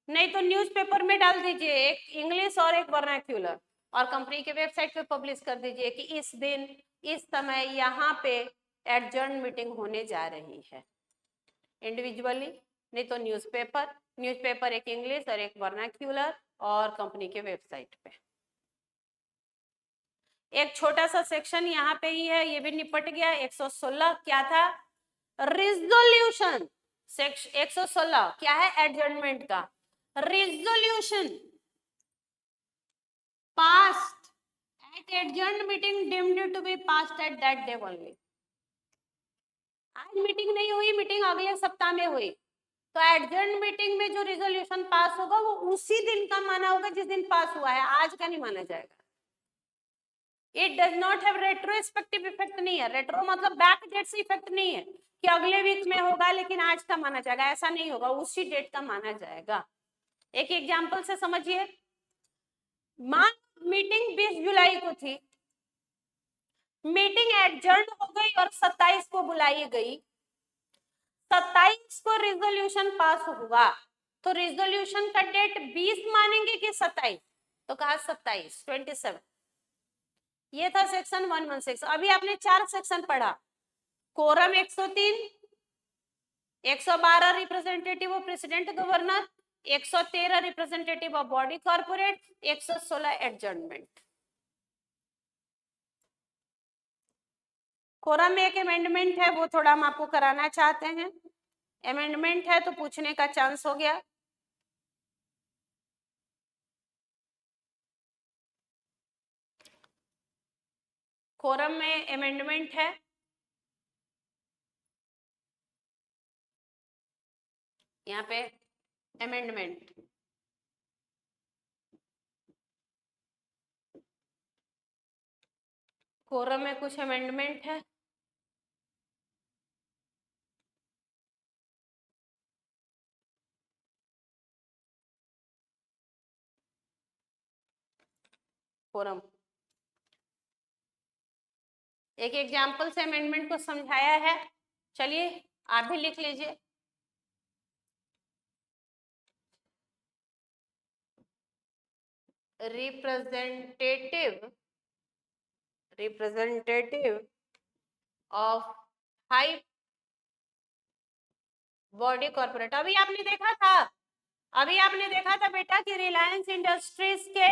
नहीं तो न्यूज़पेपर में डाल दीजिए, एक इंग्लिश और एक वर्नाक्यूलर, और कंपनी के वेबसाइट पे पब्लिश कर दीजिए कि इस दिन इस समय यहाँ पे एडजर्न मीटिंग होने जा रही है। इंडिविजुअली नहीं तो न्यूज़पेपर एक इंग्लिश और एक वर्नाक्यूलर, और कंपनी के वेबसाइट पे। एक छोटा सा सेक्शन यहाँ पे ही है, ये भी निपट गया। 116 क्या था? रिजोल्यूशन। 116 क्या है? एडजर्नमेंट का resolution passed at adjourned meeting deemed to be passed at that day only। आज मीटिंग नहीं हुई, मीटिंग अगले सप्ताह में हुई, तो एडजर्न मीटिंग में जो रिजोल्यूशन पास होगा वो उसी दिन का माना होगा जिस दिन पास हुआ है, आज का नहीं माना जाएगा। It does not have retrospective effect नहीं है। रेट्रो मतलब बैक डेट से इफेक्ट नहीं है कि अगले वीक में होगा लेकिन आज का माना जाएगा, ऐसा नहीं होगा, उसी डेट का माना जाएगा। एक एग्जांपल से समझिए। मान मीटिंग 20 जुलाई को थी, मीटिंग एडजर्न हो गई और 27 को बुलाई गई। 27 को रिजोल्यूशन पास हुआ, तो रिजोल्यूशन का डेट 20 मानेंगे कि 27? तो कहा 27, 27। ये था सेक्शन 116। अभी आपने 4 सेक्शन पढ़ा। Quorum 103, 112 representative of president governor, 113 representative of body corporate, 116 adjournment. Quorum में एक अमेंडमेंट है, वो थोड़ा हम आपको कराना चाहते हैं। अमेंडमेंट है तो पूछने का चांस हो गया। कोरम में अमेंडमेंट है, यहाँ पे अमेंडमेंट। कोरम में कुछ अमेंडमेंट है। कोरम। एक एग्जाम्पल से अमेंडमेंट को समझाया है, चलिए आप भी लिख लीजिए। Representative of 5 body corporate. अभी आपने देखा था बेटा कि रिलायंस इंडस्ट्रीज के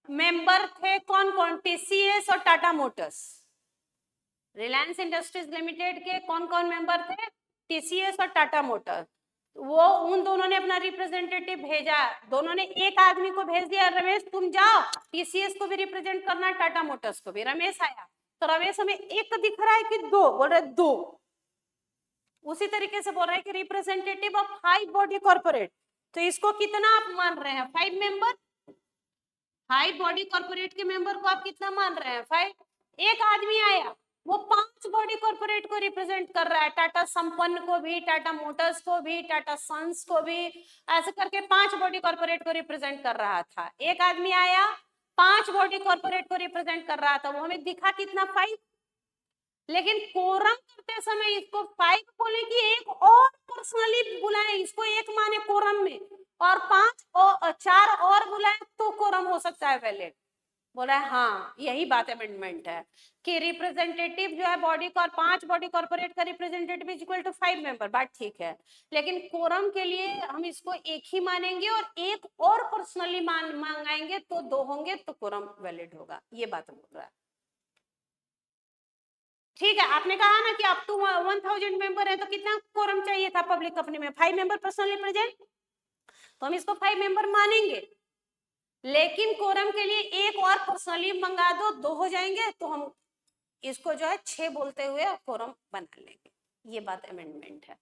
मेंबर थे कौन कौन, टीसीएस और Tata Motors. Reliance industries limited के कौन कौन मेंबर थे, टीसीएस और टाटा मोटर्स। वो उन दोनों ने अपना रिप्रेजेंटेटिव भेजा, दोनों ने एक आदमी को भेज दिया, रमेश तुम जाओ, टीसीएस को भी रिप्रेजेंट करना, टाटा मोटर्स को भी। रमेश आया तो रमेश हमें एक दिख रहा है कि दो, बोल रहे दो। उसी तरीके से बोल रहे हैं कि रिप्रेजेंटेटिव ऑफ 5 बॉडी कॉर्पोरेट, तो इसको कितना आप मान रहे हैं, 5 मेंबर। 5 बॉडी कॉर्पोरेट के मेंबर को आप कितना मान रहे हैं, 5। एक आदमी आया, वो 5 बॉडी कॉर्पोरेट को रिप्रेजेंट कर रहा है, टाटा संपन्न को भी, टाटा मोटर्स को भी, टाटा सन्स को भी, ऐसे करके 5 बॉडी कॉर्पोरेट को रिप्रेजेंट कर रहा था। एक आदमी आया 5 बॉडी कॉर्पोरेट को रिप्रेजेंट कर रहा था, वो हमें दिखा कितना, 5। लेकिन कोरम करते समय इसको 5 बोले कि एक और पर्सनली बुलाए, इसको एक माने कोरम में, और 5 और 4 और बुलाए तो कोरम हो सकता है वैलिड। बोला है हाँ, यही बात अमेंडमेंट है कि रिप्रेजेंटेटिव जो है बॉडी 5 बॉडी कॉर्पोरेट का representative is equal to 5 member, बात ठीक है। लेकिन कोरम के लिए हम इसको एक ही मानेंगे और एक और पर्सनली मांगाएंगे तो 2 होंगे तो कोरम वैलिड होगा, ये बात बोल रहा है। ठीक है, आपने कहा ना कि अप टू 1000 मेंबर है तो कितना कोरम चाहिए था पब्लिक कंपनी में, 5 मेंबर पर्सनली प्रेजेंट, तो हम इसको 5 मेंबर मानेंगे। लेकिन कोरम के लिए एक और पर्सनली मंगा दो, 2 हो जाएंगे, तो हम इसको जो है 6 बोलते हुए कोरम बना लेंगे, ये बात अमेंडमेंट है।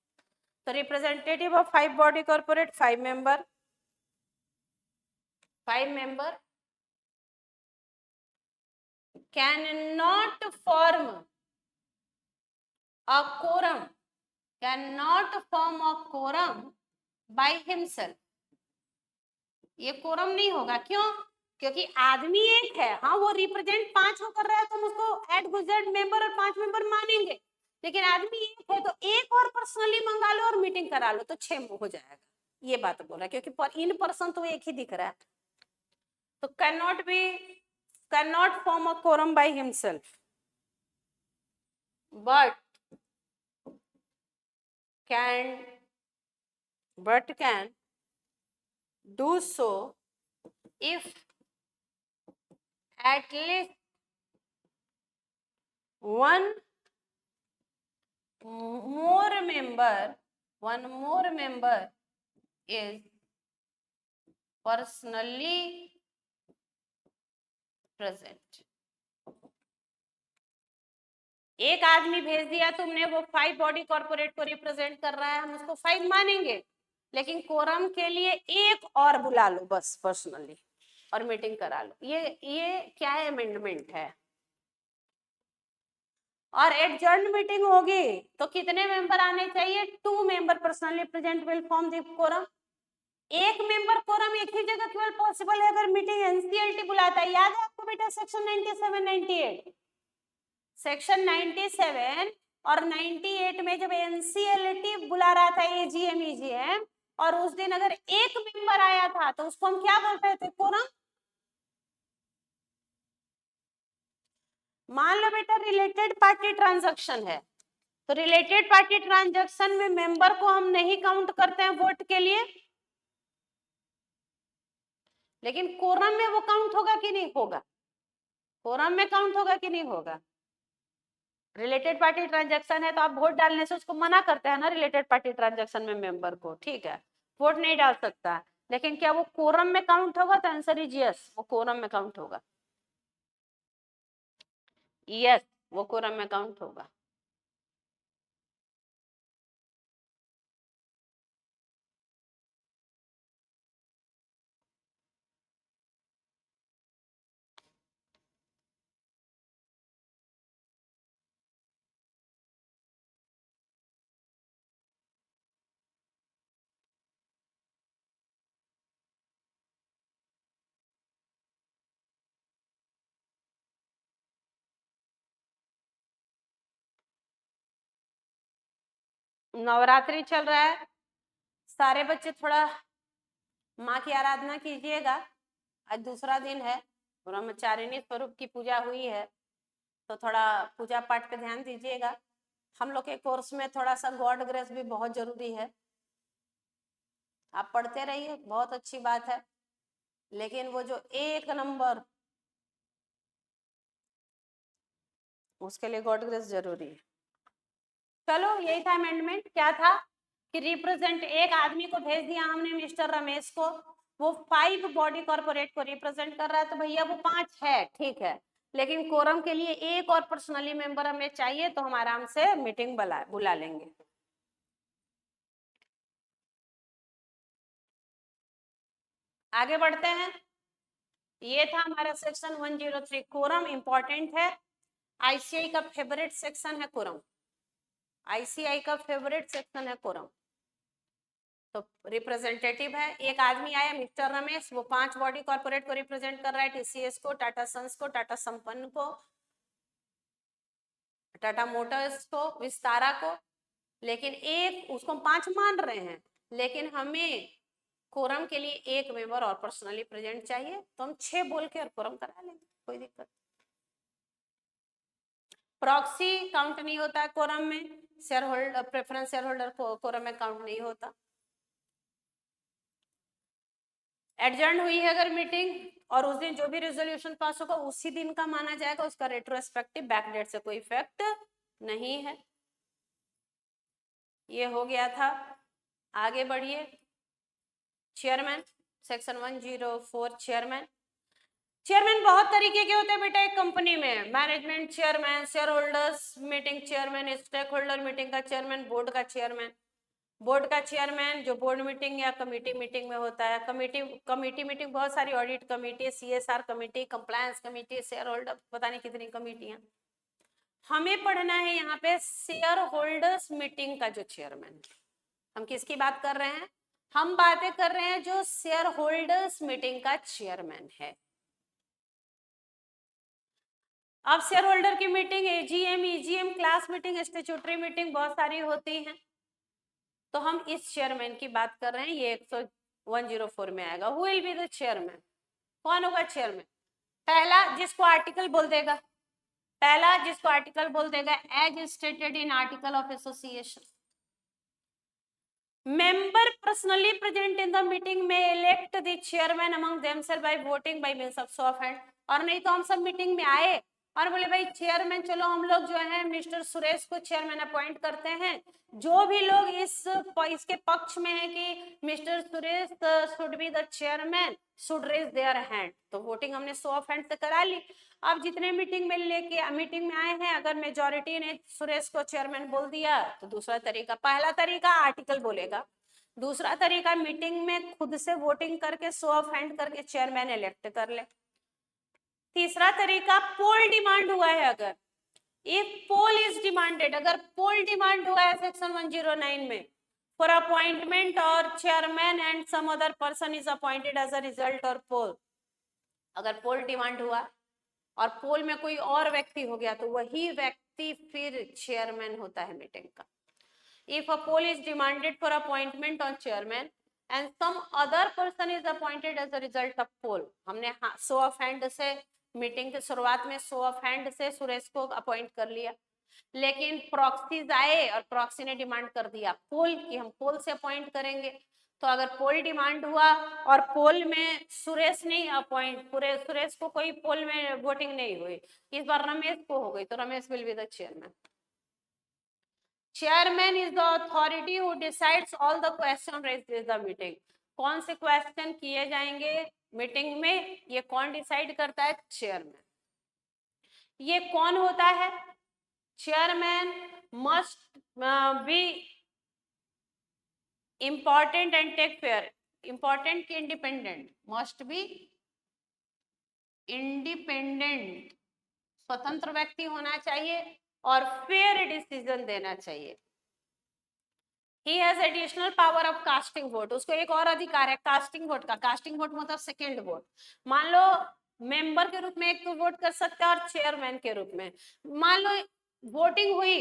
तो representative of 5 body corporate 5 member can not form a quorum, cannot form a quorum by himself। ये कोरम नहीं होगा, क्यों, क्योंकि आदमी एक है, हाँ वो रिप्रेजेंट 5 को कर रहा है तो हम उसको एड गुजर्ड मेंबर और 5 मेंबर मानेंगे। लेकिन आदमी एक है तो एक और पर्सनली मंगा लो और मीटिंग करा लो तो 6 हो जाएगा, ये बात बोल रहा है, क्योंकि इन पर्सन तो एक ही दिख रहा है। तो can not form a quorum by himself, but can do so if at least one more member is personally present। एक आदमी भेज दिया तुमने, वो 5 बॉडी कॉर्पोरेट को रिप्रेजेंट कर रहा है, हम उसको 5 मानेंगे। लेकिन कोरम के लिए एक और बुला लो बस पर्सनली और मीटिंग करा लो, ये क्या अमेंडमेंट है। और एडजर्न मीटिंग होगी तो कितने मेंबर आने चाहिए, 2 member personally present will form the quorum. एक मेंबर कोरम एक ही जगह केवल पॉसिबल है अगर मीटिंग एनसीएलटी बुलाता है, याद है आपको बेटा सेक्शन 97 98। सेक्शन 97 और 98 में जब एनसीएलटी बुला रहा था एजीएम ईजीएम, और उस दिन अगर एक मेंबर आया था तो उसको हम क्या बोलते थे, कोरम। मान लो बेटा रिलेटेड पार्टी ट्रांजैक्शन है, तो रिलेटेड पार्टी ट्रांजैक्शन में मेंबर को हम नहीं काउंट करते हैं वोट के लिए, लेकिन कोरम में वो काउंट होगा कि नहीं होगा, कोरम में काउंट होगा कि नहीं होगा। रिलेटेड पार्टी ट्रांजैक्शन है तो आप वोट डालने से उसको मना करते हैं ना, रिलेटेड पार्टी ट्रांजैक्शन में मेंबर को, ठीक है, वोट नहीं डाल सकता। लेकिन क्या वो कोरम में काउंट होगा, तो आंसर इज यस, वो कोरम में काउंट होगा, यस वो कोरम में काउंट होगा। नवरात्रि चल रहा है, सारे बच्चे थोड़ा माँ की आराधना कीजिएगा। आज दूसरा दिन है, ब्रह्मचारिणी स्वरूप की पूजा हुई है, तो थोड़ा पूजा पाठ पे ध्यान दीजिएगा। हम लोग के कोर्स में थोड़ा सा गॉड ग्रेस भी बहुत जरूरी है। आप पढ़ते रहिए, बहुत अच्छी बात है, लेकिन वो जो 1 नंबर, उसके लिए गॉड ग्रेस जरूरी है। चलो, यही था अमेंडमेंट। क्या था कि रिप्रेजेंट, एक आदमी को भेज दिया हमने, मिस्टर रमेश को, वो 5 बॉडी कॉर्पोरेट को रिप्रेजेंट कर रहा है, तो भैया वो 5 है, ठीक है, लेकिन कोरम के लिए एक और पर्सनली मेंबर हमें चाहिए, तो हम आराम से मीटिंग बुला लेंगे। आगे बढ़ते हैं। ये था हमारा सेक्शन 103। कोरम इंपॉर्टेंट है, आईसीआई का फेवरेट सेक्शन है कोरम, आईसीआई का फेवरेट सेक्शन है कोरम। तो रिप्रेजेंटेटिव है, एक आदमी आया मिस्टर रमेश, वो 5 बॉडी कॉर्पोरेट को रिप्रेजेंट कर रहा है, टीसीएस को, टाटा सन्स को, टाटा संपन्न को, टाटा मोटर्स को, विस्तारा को, लेकिन एक उसको 5 मान रहे हैं, लेकिन हमें कोरम के लिए एक मेंबर और पर्सनली प्रेजेंट चाहिए, तो हम 6 बोल के और कोरम करा लेंगे, कोई दिक्कत। प्रॉक्सी काउंट नहीं होता है कोरम में, share holder, preference share holder quorum में काउंट नहीं होता। एडजर्न हुई है अगर मीटिंग, और उस दिन जो भी रेजोल्यूशन पास होगा उसी दिन का माना जाएगा, उसका रेट्रोस्पेक्टिव बैकडेट से कोई इफेक्ट नहीं है। ये हो गया था। आगे बढ़िए। Chairman, section 104, chairman. चेयरमैन बहुत तरीके के होते हैं बेटा एक कंपनी में, management chairman, share holders meeting chairman, stake holder meeting का चेयरमैन, बोर्ड का चेयरमैन। बोर्ड का चेयरमैन जो बोर्ड मीटिंग या कमेटी मीटिंग में होता है, कमेटी मीटिंग बहुत सारी, audit committee, CSR committee, compliance committee, share holder, पता नहीं कितनी कमेटियां। हमें पढ़ना है यहाँ पे शेयर होल्डर्स मीटिंग का जो चेयरमैन। हम किसकी बात कर रहे हैं? हम बातें कर रहे हैं जो शेयर होल्डर्स मीटिंग का चेयरमैन है। अब शेयर होल्डर की meeting AGM, EGM, class meeting, statutory meeting बहुत सारी होती हैं, तो हम इस चेयरमैन की बात कर रहे हैं। ये 104 में आएगा। Who will be the chairman? कौन होगा चेयरमैन? पहला जिसको आर्टिकल बोल देगा, पहला जिसको आर्टिकल बोल देगा, as stated in article of association. Member personally present in the meeting में elect the chairman among themselves by voting by means of show of hand. और नहीं तो हम सब मीटिंग में आए और बोले भाई चेयरमैन, चलो हम लोग जो है मिस्टर सुरेश को चेयरमैन अपॉइंट करते हैं। जो भी लोग इसके पक्ष में है कि mister Suresh should be the chairman, should raise their hand, तो वोटिंग हमने शो ऑफ हैंड से करा ली। अब जितने मीटिंग में आए हैं, अगर मेजोरिटी ने सुरेश को चेयरमैन बोल दिया तो दूसरा तरीका, पहला तरीका आर्टिकल बोलेगा, दूसरा तरीका मीटिंग में खुद से वोटिंग करके शो ऑफ हैंड करके चेयरमैन इलेक्ट कर ले। तीसरा तरीका पोल डिमांड हुआ है, अगर इफ पोल इज डिमांडेड, अगर पोल डिमांड हुआ है सेक्शन 109 में फॉर अपॉइंटमेंट और chairman and some other person is appointed as a result और पोल, अगर पोल डिमांड हुआ और पोल में कोई और व्यक्ति हो गया तो वही व्यक्ति फिर चेयरमैन होता है मीटिंग का। If a poll is demanded for appointment on chairman and some other person is appointed as a result of poll, हमने शो ऑफ हैंड से मीटिंग की शुरुआत में शो ऑफ हैंड से सुरेश को अपॉइंट कर लिया, लेकिन प्रॉक्सीज आए और प्रॉक्सी ने डिमांड कर दिया पोल कि हम पोल से अपॉइंट करेंगे, तो अगर पोल डिमांड हुआ और पोल में सुरेश नहीं अपॉइंट, पूरे सुरेश को कोई पोल में वोटिंग नहीं हुई, इस बार रमेश को हो गई, तो Ramesh will be the chairman. Chairman is the authority who decides all the question raised in the meeting. कौन से क्वेश्चन किए जाएंगे मीटिंग में, ये कौन डिसाइड करता है? चेयरमैन। ये कौन होता है? Chairman must be important and take fair, important की इंडिपेंडेंट, मस्ट बी इंडिपेंडेंट, स्वतंत्र व्यक्ति होना चाहिए और फेयर डिसीजन देना चाहिए। He has additional power of casting vote, उसको एक और अधिकार है कास्टिंग वोट का। कास्टिंग वोट मतलब सेकेंड वोट। मान लो मेंबर के रूप में एक तो वोट कर सकता है और चेयरमैन के रूप में, मान लो वोटिंग हुई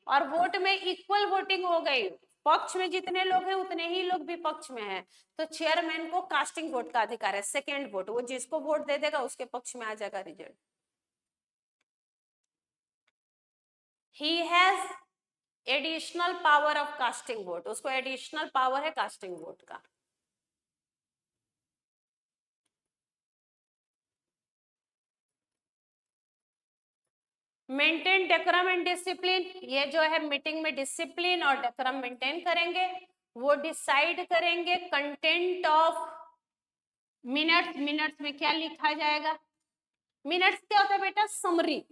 और वोट में इक्वल वोटिंग हो गई, पक्ष में जितने लोग हैं उतने ही लोग विपक्ष में हैं, तो चेयरमैन को कास्टिंग वोट का अधिकार है, सेकेंड वोट, वो जिसको वोट दे देगा उसके पक्ष में आ जाएगा result. He has additional power of casting vote, उसको एडिशनल पावर है कास्टिंग वोट का। मेंटेन डेकोरम एंड डिसिप्लिन, ये जो है मीटिंग में डिसिप्लिन और डेकोरम मेंटेन करेंगे। वो डिसाइड करेंगे कंटेंट ऑफ मिनट्स, मिनट्स में क्या लिखा जाएगा। मिनट्स क्या होता है बेटा, समरी,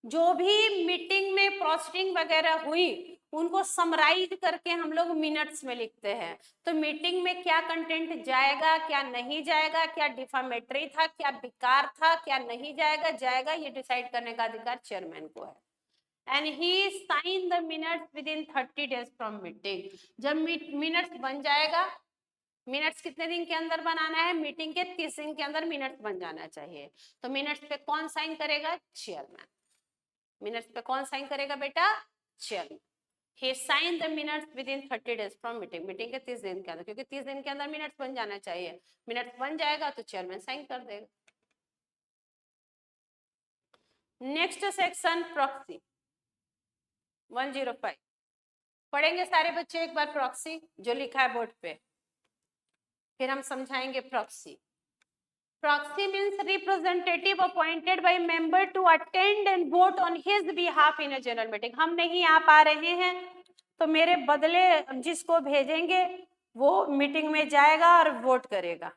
जो भी मीटिंग में प्रोसीडिंग वगैरह हुई उनको समराइज करके हम लोग मिनट्स में लिखते हैं। तो मीटिंग में क्या कंटेंट जाएगा, क्या नहीं जाएगा, क्या डिफामेटरी था, क्या बेकार था, क्या नहीं जाएगा, जाएगा, ये डिसाइड करने का अधिकार चेयरमैन को है। And he sign the minutes within 30 days from meeting. जब मिनट्स बन जाएगा, मिनट्स कितने दिन के अंदर बनाना है, मीटिंग के 30 दिन के अंदर मिनट्स बन जाना चाहिए। तो मिनट्स पे कौन साइन करेगा, चेयरमैन। मिनट्स पे कौन साइन करेगा बेटा, chairman. he signed the minutes within 30 days from meeting, meeting के 30 दिन के अंदर, क्योंकि 30 दिन के अंदर मिनट्स बन जाना चाहिए। मिनट्स बन जाएगा तो चेयरमैन साइन कर देगा। नेक्स्ट सेक्शन प्रॉक्सी 105 पढ़ेंगे सारे बच्चे एक बार प्रॉक्सी जो लिखा है बोर्ड पे, फिर हम समझाएंगे proxy. Proxy means representative appointed by member to attend and vote on his behalf in a general meeting। हम नहीं आ पा रहे हैं तो मेरे बदले जिसको भेजेंगे वो मीटिंग में जाएगा और वोट करेगा।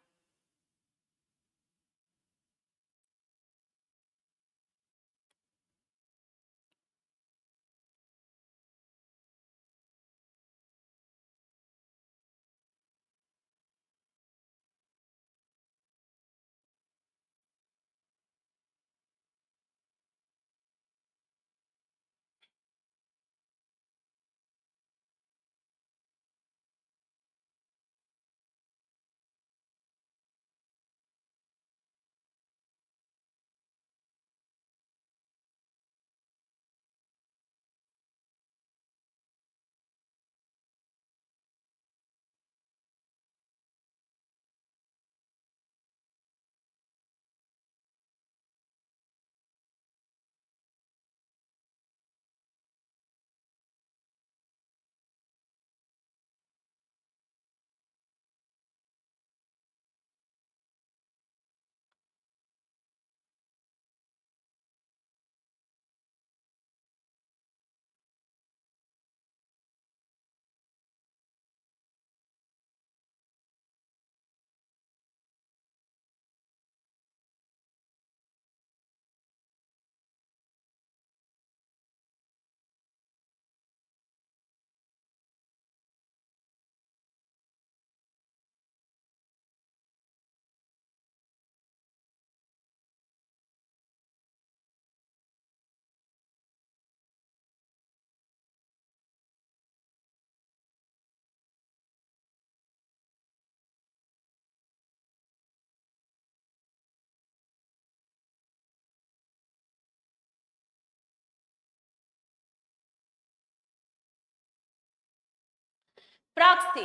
प्रॉक्सी,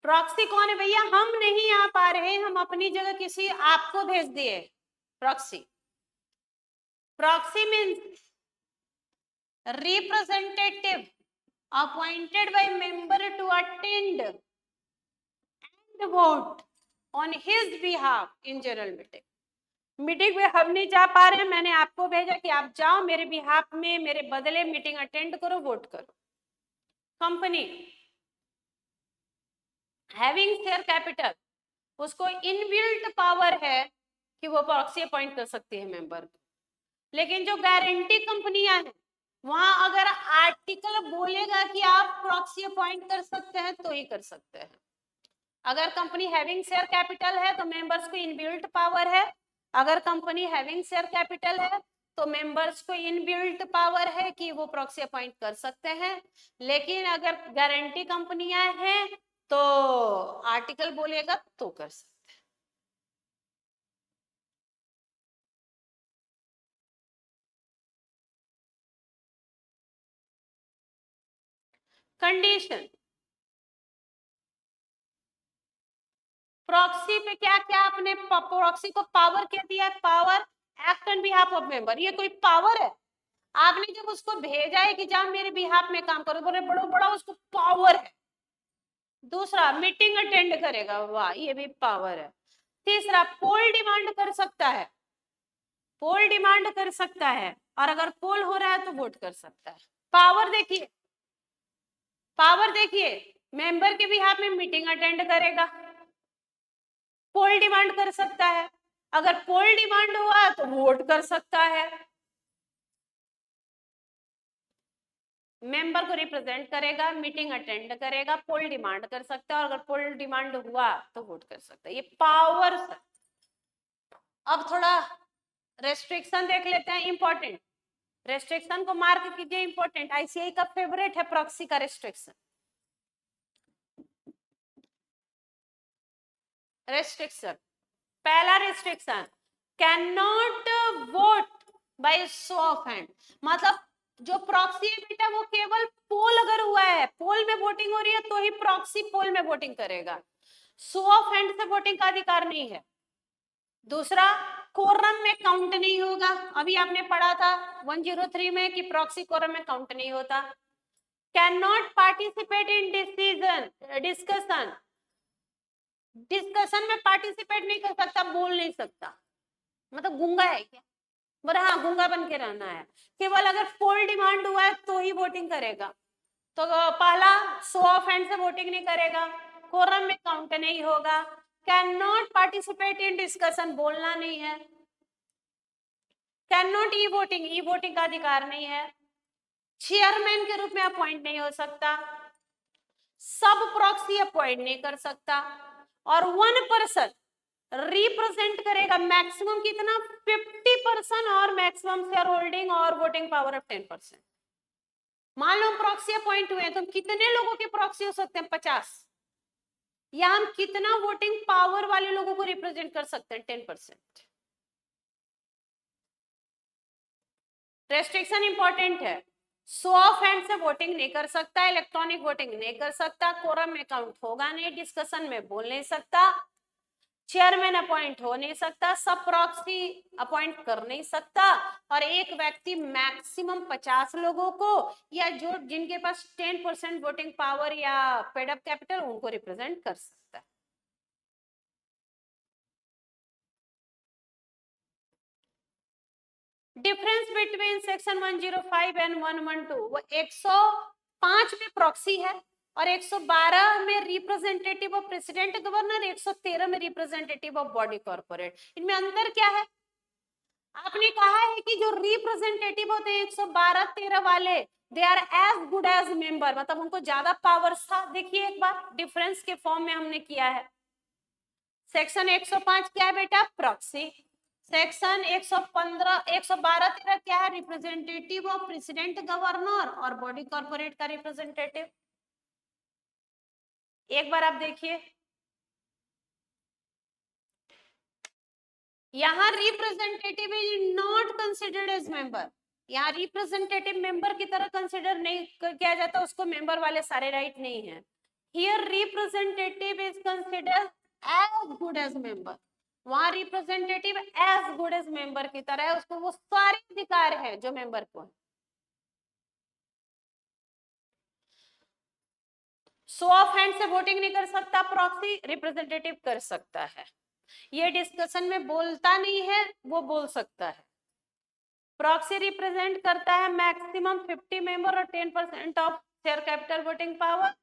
प्रॉक्सी कौन है भैया, हम नहीं आ पा रहे, हम अपनी जगह किसी आपको भेज दिए, proxy. Proxy means representative appointed by member to attend and vote on his behalf in general meeting। Meeting में हम नहीं जा पा रहे हैं, मैंने आपको भेजा कि आप जाओ मेरे बिहाफ में, मेरे बदले मीटिंग अटेंड करो, वोट करो। कंपनी हैविंग शेयर कैपिटल, उसको इनबिल्ट पावर है कि वो प्रॉक्सी अपॉइंट कर सकती है मेंबर को। लेकिन जो गारंटी कंपनियां हैं वहां अगर आर्टिकल बोलेगा कि आप प्रॉक्सी अपॉइंट कर सकते हैं तो ही कर सकते हैं। अगर कंपनी हैविंग शेयर कैपिटल है तो मेंबर्स को इनबिल्ट पावर है, अगर कंपनी हैविंग शेयर कैपिटल है तो मेंबर्स को इनबिल्ट पावर है कि वो प्रॉक्सी अपॉइंट कर सकते हैं। लेकिन अगर गारंटी कंपनियां हैं तो आर्टिकल बोलेगा तो कर सकते। कंडीशन। प्रॉक्सी पे क्या क्या आपने प्रॉक्सी को पावर क्या दिया है? Power act on behalf of member. ये कोई पावर है? आपने जब उसको भेजा है कि जाओ मेरे बिहाफ में काम करो, बोले बड़ा बड़ा उसको पावर है। दूसरा, मीटिंग अटेंड करेगा, वाह ये भी पावर है। तीसरा, पोल डिमांड कर सकता है, पोल डिमांड कर सकता है, और अगर पोल हो रहा है तो वोट कर सकता है। पावर देखिए, पावर देखिए, मेंबर के बिहाफ में मीटिंग अटेंड करेगा, पोल डिमांड कर सकता है, अगर पोल डिमांड हुआ तो वोट कर सकता है, मेंबर को रिप्रेजेंट करेगा, मीटिंग अटेंड करेगा, पोल डिमांड कर सकता है, और अगर पोल डिमांड हुआ तो वोट कर सकता है। ये पावर। अब थोड़ा रेस्ट्रिक्शन देख लेते हैं, इंपॉर्टेंट। रेस्ट्रिक्शन को मार्क कीजिए, इंपॉर्टेंट, आईसीआई का फेवरेट है प्रॉक्सी का रेस्ट्रिक्शन। रेस्ट्रिक्शन, पहला restriction, can not vote by show of hand. मतलब जो प्रॉक्सी है बेटा वो केवल पोल अगर हुआ है, पोल में वोटिंग हो रही है तो ही प्रॉक्सी पोल में वोटिंग करेगा, शो ऑफ हैंड से वोटिंग का अधिकार नहीं है। दूसरा, कोरम में काउंट नहीं होगा, अभी आपने पढ़ा था 103 में कि प्रॉक्सी कोरम में काउंट नहीं होता। Can not participate in decision discussion, discussion में पार्टिसिपेट नहीं कर सकता, बोल नहीं सकता, मतलब गूंगा है क्या? बोले हाँ गूंगा बन के रहना है, केवल अगर पोल डिमांड हुआ है तो ही वोटिंग करेगा। तो पहला, शो ऑफ हैंड से वोटिंग नहीं करेगा, कोरम में काउंट नहीं होगा, can not participate in discussion, बोलना नहीं है, can not e voting, e voting का अधिकार नहीं है, चेयरमैन के रूप में अपॉइंट नहीं हो सकता, सब प्रॉक्सी अपॉइंट नहीं कर सकता, और 1 पर्सन रिप्रेजेंट करेगा मैक्सिमम कितना, 50% और मैक्सिमम शेयर होल्डिंग और वोटिंग पावर ऑफ 10%। मान लो प्रॉक्सी अपॉइंट हुए तो हम कितने लोगों के प्रॉक्सी हो सकते हैं? 50, या हम कितना वोटिंग पावर वाले लोगों को रिप्रेजेंट कर सकते हैं? 10%। रेस्ट्रिक्शन इंपॉर्टेंट है, शो ऑफ हैंड से वोटिंग नहीं कर सकता, इलेक्ट्रॉनिक वोटिंग नहीं कर सकता, कोरम में काउंट होगा नहीं, डिस्कशन में बोल नहीं सकता, चेयरमैन अपॉइंट हो नहीं सकता, सब प्रॉक्सी अपॉइंट कर नहीं सकता, और एक व्यक्ति मैक्सिमम 50 लोगों को या जो जिनके पास 10% वोटिंग पावर या पेड अप कैपिटल उनको रिप्रेजेंट कर सकता है। डिफरेंस बिटवीन सेक्शन 105 एंड 112, वो 105 में प्रॉक्सी है और 112 में रिप्रेजेंटेटिव ऑफ प्रेसिडेंट गवर्नर, 113 में रिप्रेजेंटेटिव ऑफ बॉडी कॉर्पोरेट। इनमें अंतर क्या है? आपने कहा है कि जो रिप्रेजेंटेटिव होते हैं 112-13 वाले, they are as good as member, मतलब उनको ज्यादा पावर्स था। देखिए एक बार डिफरेंस के फॉर्म में हमने किया है। सेक्शन 105 क्या है बेटा? प्रॉक्सी। सेक्शन 115 112-13 क्या है? रिप्रेजेंटेटिव ऑफ प्रेसिडेंट गवर्नर और बॉडी कॉर्पोरेट का रिप्रेजेंटेटिव। एक बार आप देखिए, यहाँ representative is not considered as member, यहाँ रिप्रेजेंटेटिव मेंबर की तरह कंसिडर नहीं किया जाता, उसको मेंबर वाले सारे राइट नहीं है। Here representative is considered as good as member, वहां representative as good as member की तरह है, उसको वो सारे अधिकार है जो मेंबर को है। शो ऑफ हैंड से वोटिंग नहीं कर सकता प्रॉक्सी, रिप्रेजेंटेटिव कर सकता है। ये डिस्कशन में बोलता नहीं है, वो बोल सकता है। प्रॉक्सी रिप्रेजेंट करता है मैक्सिमम 50 मेंबर और 10% of share capital voting power,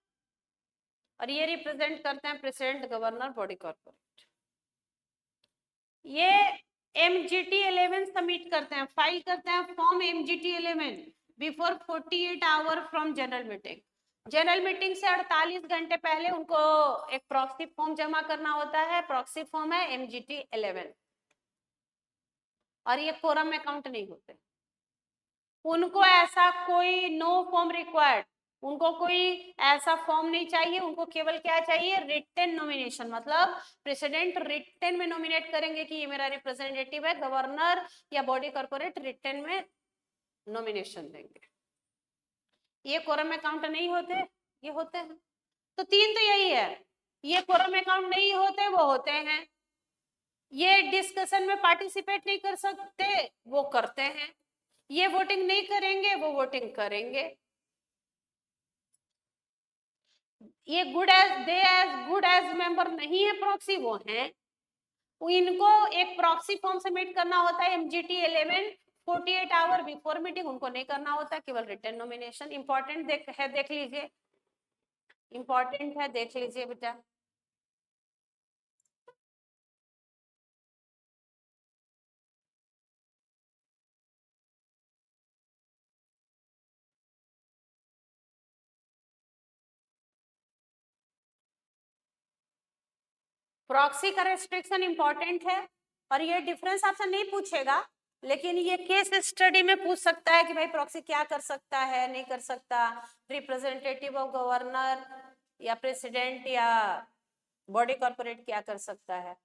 और ये रिप्रेजेंट करते हैं प्रेसिडेंट गवर्नर बॉडी कॉर्पोरेट। ये MGT 11 सबमिट करते हैं, फाइल करते हैं form MGT 11 before 48 our from general meeting. General meeting से 48 घंटे पहले उनको एक प्रॉक्सी फॉर्म जमा करना होता है, प्रॉक्सी फॉर्म है MGT 11, और ये कोरम में काउंट नहीं होते। उनको ऐसा कोई नो फॉर्म रिक्वायर्ड, उनको कोई ऐसा फॉर्म नहीं चाहिए, उनको केवल क्या चाहिए? रिटन नॉमिनेशन, मतलब प्रेसिडेंट रिटन में नॉमिनेट करेंगे कि ये मेरा रिप्रेजेंटेटिव है, गवर्नर या बॉडी कॉर्पोरेट रिटन में नॉमिनेशन देंगे। ये कोरम में काउंट नहीं होते, ये होते हैं। तो तीन तो यही है, ये कोरम अकाउंट नहीं होते वो होते हैं, ये डिस्कशन में पार्टिसिपेट नहीं कर सकते वो करते हैं, ये वोटिंग नहीं करेंगे वो वोटिंग करेंगे। ये गुड एज मेंबर नहीं है प्रॉक्सी, वो हैं, इनको एक प्रॉक्सी फॉर्म सबमिट करना होता है MGT 11 48 आवर बिफोर मीटिंग, उनको नहीं करना होता, केवल रिटर्न नॉमिनेशन। इंपॉर्टेंट देख लीजिए, इंपॉर्टेंट है, देख लीजिए बेटा। प्रॉक्सी का रेस्ट्रिक्शन इंपॉर्टेंट है, और ये डिफरेंस आपसे नहीं पूछेगा, लेकिन ये केस स्टडी में पूछ सकता है कि भाई प्रॉक्सी क्या कर सकता है, नहीं कर सकता, रिप्रेजेंटेटिव ऑफ गवर्नर या प्रेसिडेंट या बॉडी कॉर्पोरेट क्या कर सकता है।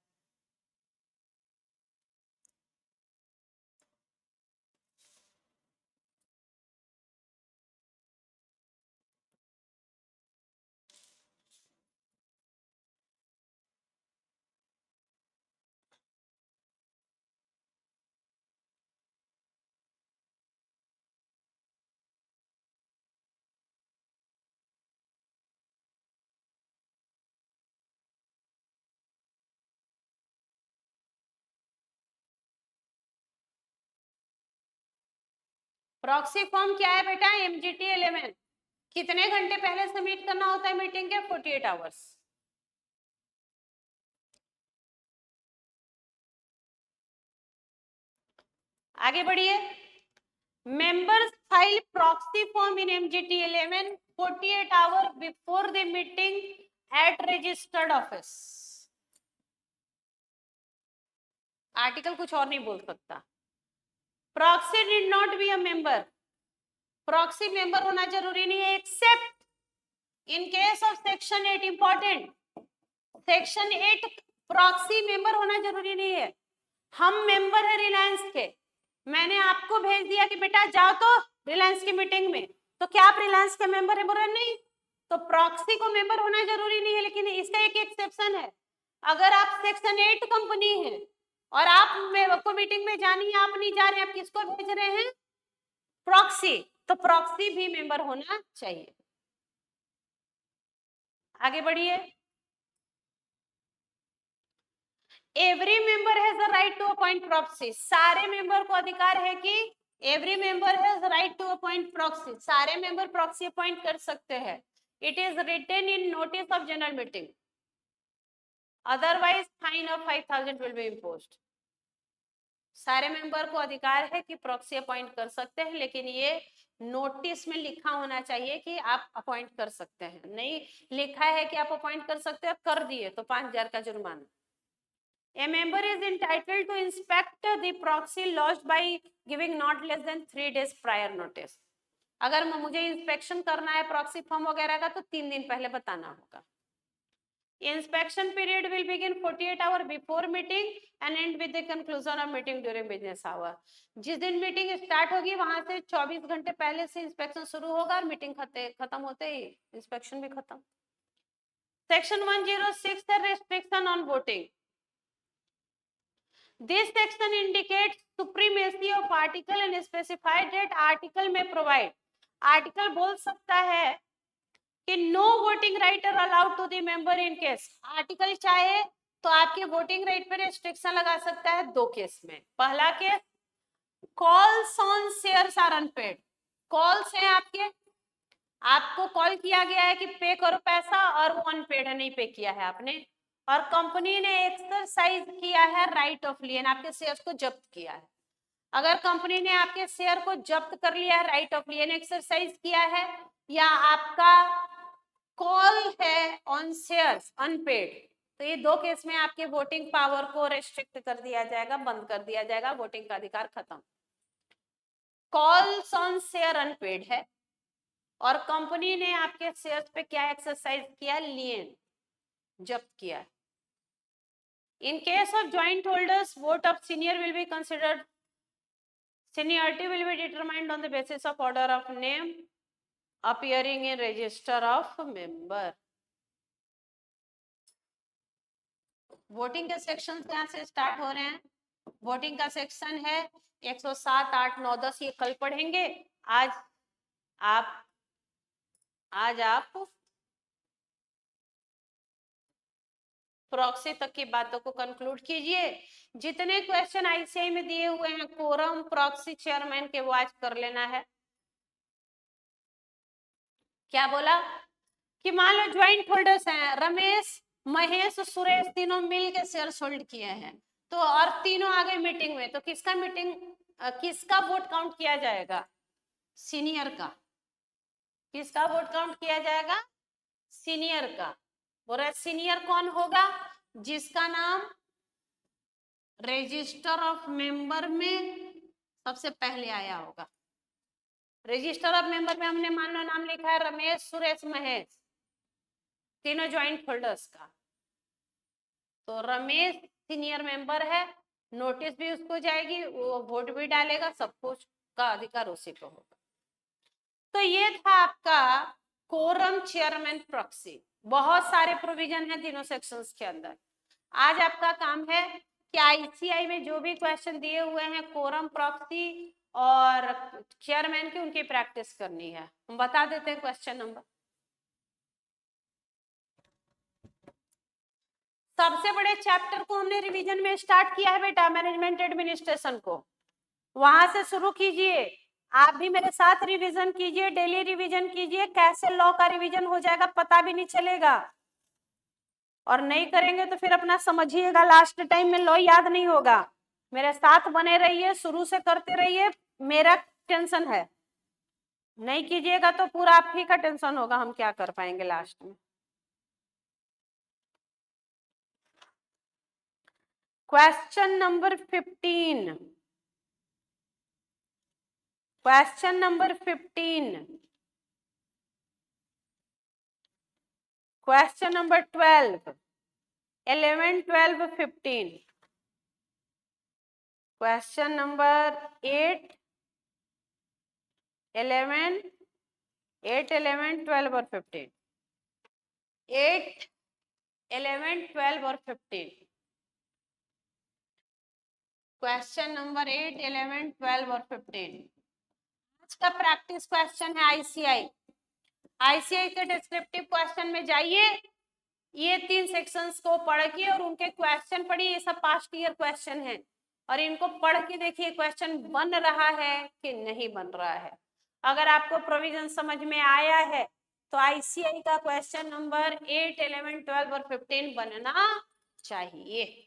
प्रॉक्सी फॉर्म क्या है बेटा, MGT 11 कितने घंटे पहले सबमिट करना होता है मीटिंग के, 48 आवर्स। आगे बढ़िए, members file proxy form in MGT 11 48 hours before the meeting at registered office। Article कुछ और नहीं बोल सकता। Proxy did not be a member, proxy member होना जरूरी नहीं है, accept in case of section 8, important, section 8 proxy member होना जरूरी नहीं है। हम मेंबर है रिलायंस के, मैंने आपको भेज दिया कि बेटा जाओ तो रिलायंस की मीटिंग में, तो क्या आप रिलायंस के मेंबर है, बोल रहे नहीं, तो प्रॉक्सी को मेंबर होना जरूरी नहीं है। लेकिन इसका एक एक्सेप्शन है, अगर आप सेक्शन 8 कंपनी है और आपको मीटिंग में जानी है, आप नहीं जा रहे हैं, आप किसको भेज रहे हैं, प्रॉक्सी, तो प्रॉक्सी भी मेंबर होना चाहिए। आगे बढ़िए, every member has the right to appoint proxy, सारे मेंबर को अधिकार है कि every member has right to appoint proxy, सारे मेंबर प्रॉक्सी अपॉइंट कर सकते हैं। It is written in notice of general meeting, otherwise fine of 5000 will be imposed. सारे मेंबर को अधिकार है कि प्रॉक्सी अपॉइंट कर सकते हैं, लेकिन ये नोटिस में लिखा होना चाहिए कि आप अपॉइंट कर सकते हैं, नहीं लिखा है कि आप अपॉइंट कर सकते हैं, कर दिए तो 5000 का जुर्माना। A member is entitled to inspect the proxy lodged by giving not less than 3 days prior notice। अगर मुझे इंस्पेक्शन करना है प्रॉक्सी फॉर्म वगैरह का तो 3 दिन पहले बताना होगा। Inspection period will begin 48 hours before meeting and end with the conclusion of meeting during business hour। जिस दिन मीटिंग स्टार्ट होगी वहां से 24 घंटे पहले से इंस्पेक्शन शुरू होगा और मीटिंग खत्म होते ही इंस्पेक्शन भी खत्म। सेक्शन 106 है restriction on voting. This section indicates supremacy of article and specified that article may provide। Article बोल सकता है कि no voting right are allowed to the member in case, article चाहे तो आपके वोटिंग राइट पे रेस्ट्रिक्शन लगा सकता है 2 केस में। पहला case, calls on shares are unpaid, calls हैं आपके, आपको कॉल किया गया है कि पे करो पैसा और वो अनपेड है, नहीं पे किया है आपने, और कंपनी ने एक्सरसाइज किया है राइट ऑफ लियन, आपके शेयर को जब्त किया है। अगर कंपनी ने आपके शेयर को जब्त कर लिया है, राइट ऑफ लियन एक्सरसाइज किया है, या आपका कॉल है ऑन शेयर्स अनपेड, तो ये 2 केस में आपके वोटिंग पावर को रेस्ट्रिक्ट कर दिया जाएगा, बंद कर दिया जाएगा, वोटिंग का अधिकार खत्म। कॉल्स ऑन शेयर अनपेड है और कंपनी ने आपके शेयर्स पे क्या एक्सरसाइज किया, लियन जब्त किया। In case of joint holders, vote of senior will be considered, seniority will be determined on the basis of order of name appearing in register of member। Voting के सेक्शन कहाँ से स्टार्ट हो रहे हैं? वोटिंग का सेक्शन है 107, 8, 9, 10, ये कल पढ़ेंगे। आज आप प्रॉक्सी तक की बातों को कंक्लूड कीजिए। जितने क्वेश्चन आईसीआई में दिए हुए हैं कोरम, प्रॉक्सी, चेयरमैन के, वो आज कर लेना है। क्या बोला कि मान लो ज्वाइंट होल्डर्स हैं, रमेश, महेश, सुरेश, तीनों मिल के शेयर होल्ड किए हैं, तो और तीनों आ गए मीटिंग में, तो किसका वोट काउंट किया जाएगा? सीनियर का। किसका वोट काउंट किया जाएगा? सीनियर का। बोल रहे सीनियर कौन होगा? जिसका नाम रजिस्टर ऑफ मेंबर में सबसे पहले आया होगा। रजिस्टर ऑफ मेंबर में हमने मान लो नाम लिखा है रमेश, सुरेश, महेश, तीनों ज्वाइंट होल्डर्स का, तो रमेश सीनियर मेंबर है, नोटिस भी उसको जाएगी, वो वोट भी डालेगा, सब कुछ का अधिकार उसी को होगा। तो ये था आपका कोरम, चेयरमैन, प्रॉक्सी। बहुत सारे प्रोविजन है तीनों सेक्शंस के अंदर। आज आपका काम है कि आईसीआई में जो भी क्वेश्चन दिए हुए हैं कोरम, प्रॉक्सी और चेयरमैन की, उनकी प्रैक्टिस करनी है। हम बता देते हैं क्वेश्चन नंबर। सबसे बड़े चैप्टर को हमने रिवीजन में स्टार्ट किया है बेटा, मैनेजमेंट एडमिनिस्ट्रेशन को, वहां से शुरू कीजिए। आप भी मेरे साथ रिवीजन कीजिए, डेली रिवीजन कीजिए, कैसे लॉ का रिवीजन हो जाएगा पता भी नहीं चलेगा, और नहीं करेंगे तो फिर अपना समझिएगा लास्ट टाइम में लॉ याद नहीं होगा। मेरे साथ बने रहिए, शुरू से करते रहिए, मेरा टेंशन है, नहीं कीजिएगा तो पूरा आप ही का टेंशन होगा, हम क्या कर पाएंगे लास्ट में। Question number 15, question number 15, question number 12, 11, 12, 15, question number 8, 11, 8, 11, 12 और 15, 8, 11, 12 और 15, क्वेश्चन नंबर 8, 11, 12 और 15 आज का प्रैक्टिस क्वेश्चन है आईसीआई के डिस्क्रिप्टिव क्वेश्चन में जाइए, ये 3 सेक्शंस को पढ़ के और उनके क्वेश्चन पढ़िए। ये सब पास्ट ईयर क्वेश्चन है और इनको पढ़ के देखिए क्वेश्चन बन रहा है कि नहीं बन रहा है। अगर आपको प्रोविजन समझ में आया है तो आईसीआई का क्वेश्चन नंबर 8, 11, 12 और 15 बनना चाहिए।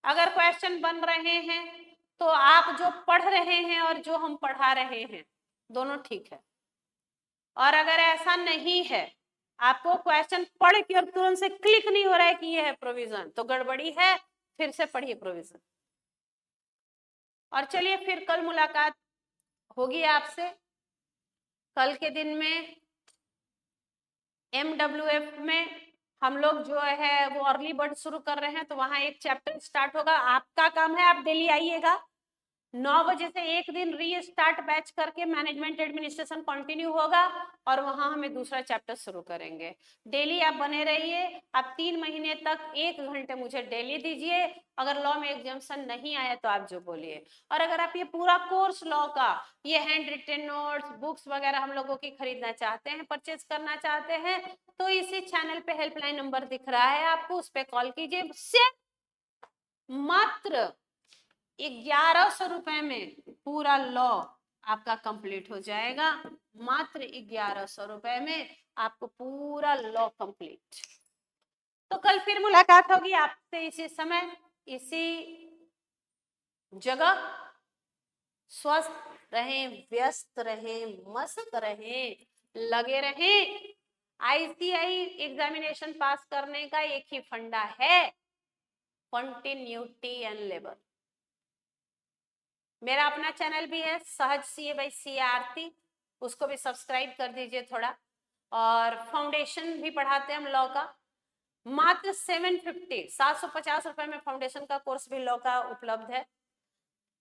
अगर क्वेश्चन बन रहे हैं तो आप जो पढ़ रहे हैं और जो हम पढ़ा रहे हैं दोनों ठीक है, और अगर ऐसा नहीं है, आपको क्वेश्चन पढ़ के और तुरंत से क्लिक नहीं हो रहा है कि ये है प्रोविजन, तो गड़बड़ी है, फिर से पढ़िए प्रोविजन। और चलिए फिर कल मुलाकात होगी आपसे। कल के दिन में MWF में हम लोग जो है वो अर्ली बर्ड शुरू कर रहे हैं, तो वहां एक चैप्टर स्टार्ट होगा। आपका काम है आप डेली आइएगा, 9 बजे से एक दिन रीस्टार्ट बैच करके मैनेजमेंट एडमिनिस्ट्रेशन कंटिन्यू होगा और वहां हमें दूसरा चैप्टर शुरू करेंगे। डेली आप बने रहिए। आप 3 महीने तक 1 घंटे मुझे डेली दीजिए। अगर लॉ में एग्जाम्शन नहीं आया तो आप जो बोलिए, और अगर आप ये पूरा कोर्स लॉ का, ये हैंड रिटन नोट्स, बुक्स वगैरह हम लोगों की खरीदना चाहते हैं, परचेज करना चाहते हैं, तो इसी चैनल पे हेल्पलाइन नंबर दिख रहा है आपको, उस पर कॉल कीजिए। मात्र 1100 रुपए में पूरा लॉ आपका कंप्लीट हो जाएगा। मात्र 1100 रुपए में आपको पूरा लॉ कंप्लीट। तो कल फिर मुलाकात होगी आपसे इसी समय इसी जगह। स्वस्थ रहें, व्यस्त रहें, मस्त रहें, लगे रहें। आईसीआई एग्जामिनेशन पास करने का एक ही फंडा है, कंटिन्यूटी एंड लेबर। मेरा अपना चैनल भी है सहज CA by CA आरती, उसको भी सब्सक्राइब कर दीजिए थोड़ा। और फाउंडेशन भी पढ़ाते हैं हम लॉ का, मात्र 750 रुपए में फाउंडेशन का कोर्स भी लॉ का उपलब्ध है।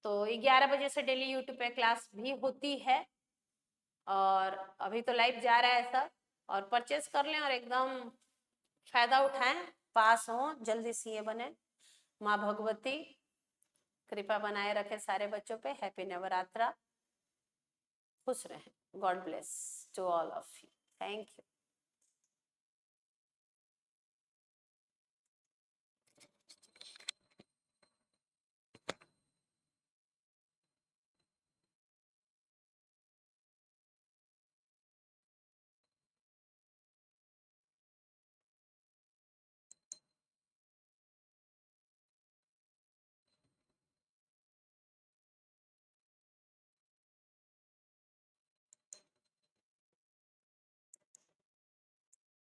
तो 11 बजे से डेली यूट्यूब पे क्लास भी होती है। और अभी तो लाइफ जा रहा है सब, और परचेज कर लें और एकदम फायदा उठाएं, पास हों, जल्दी सीए बने। माँ भगवती कृपा बनाए रखे सारे बच्चों पे। हैप्पी नवरात्रा, खुश रहें। God bless to all of you. Thank you.